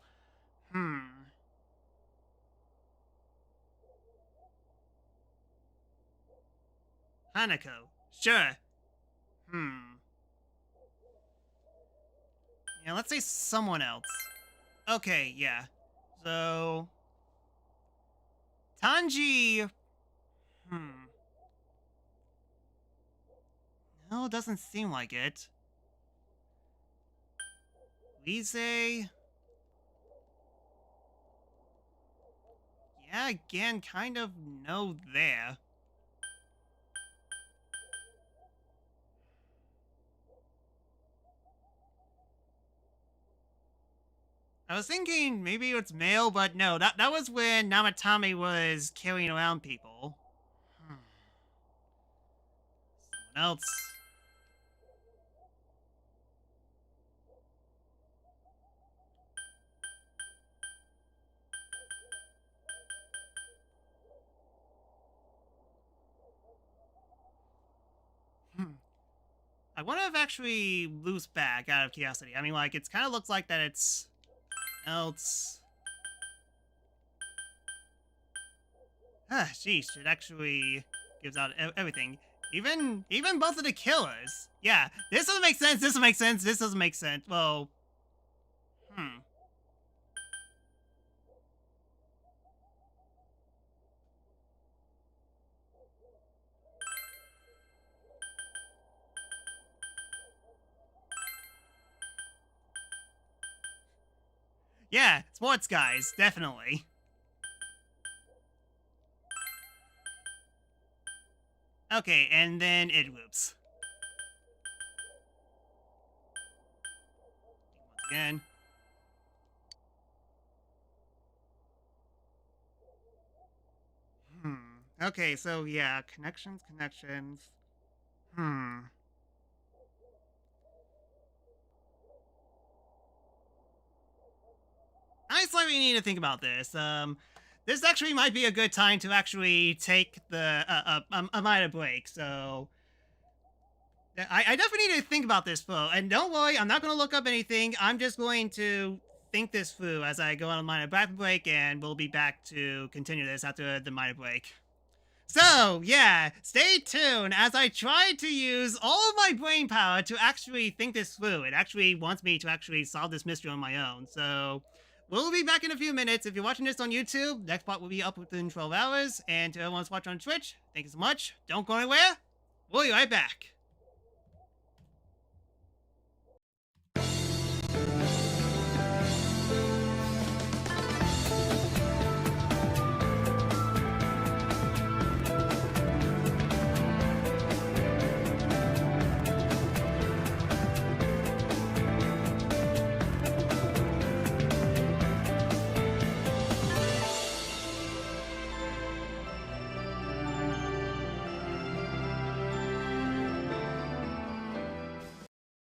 Hanako, sure. Yeah, let's say someone else. Okay, yeah. So... Tanji... No, it doesn't seem like it. Lise... Yeah, again, kind of no there. I was thinking maybe it's male, but no, that was when Namatame was carrying around people. Someone else. I wonder if actually loose back out of curiosity. I mean, like, it kind of looks like that it's... else. Sheesh, it actually gives out everything. Even both of the killers. Yeah, this doesn't make sense, this doesn't make sense, this doesn't make sense. Well, yeah, sports guys, definitely. Okay, and then it whoops. Once again. Okay, so yeah, connections. I slightly need to think about this. This actually might be a good time to actually take the a minor break. So I definitely need to think about this, though. And don't worry, I'm not going to look up anything. I'm just going to think this through as I go on a minor break, and we'll be back to continue this after the minor break. So, yeah, stay tuned as I try to use all of my brain power to actually think this through. It actually wants me to actually solve this mystery on my own. So, we'll be back in a few minutes. If you're watching this on YouTube, next part will be up within 12 hours. And to everyone who's watching on Twitch, thank you so much. Don't go anywhere. We'll be right back.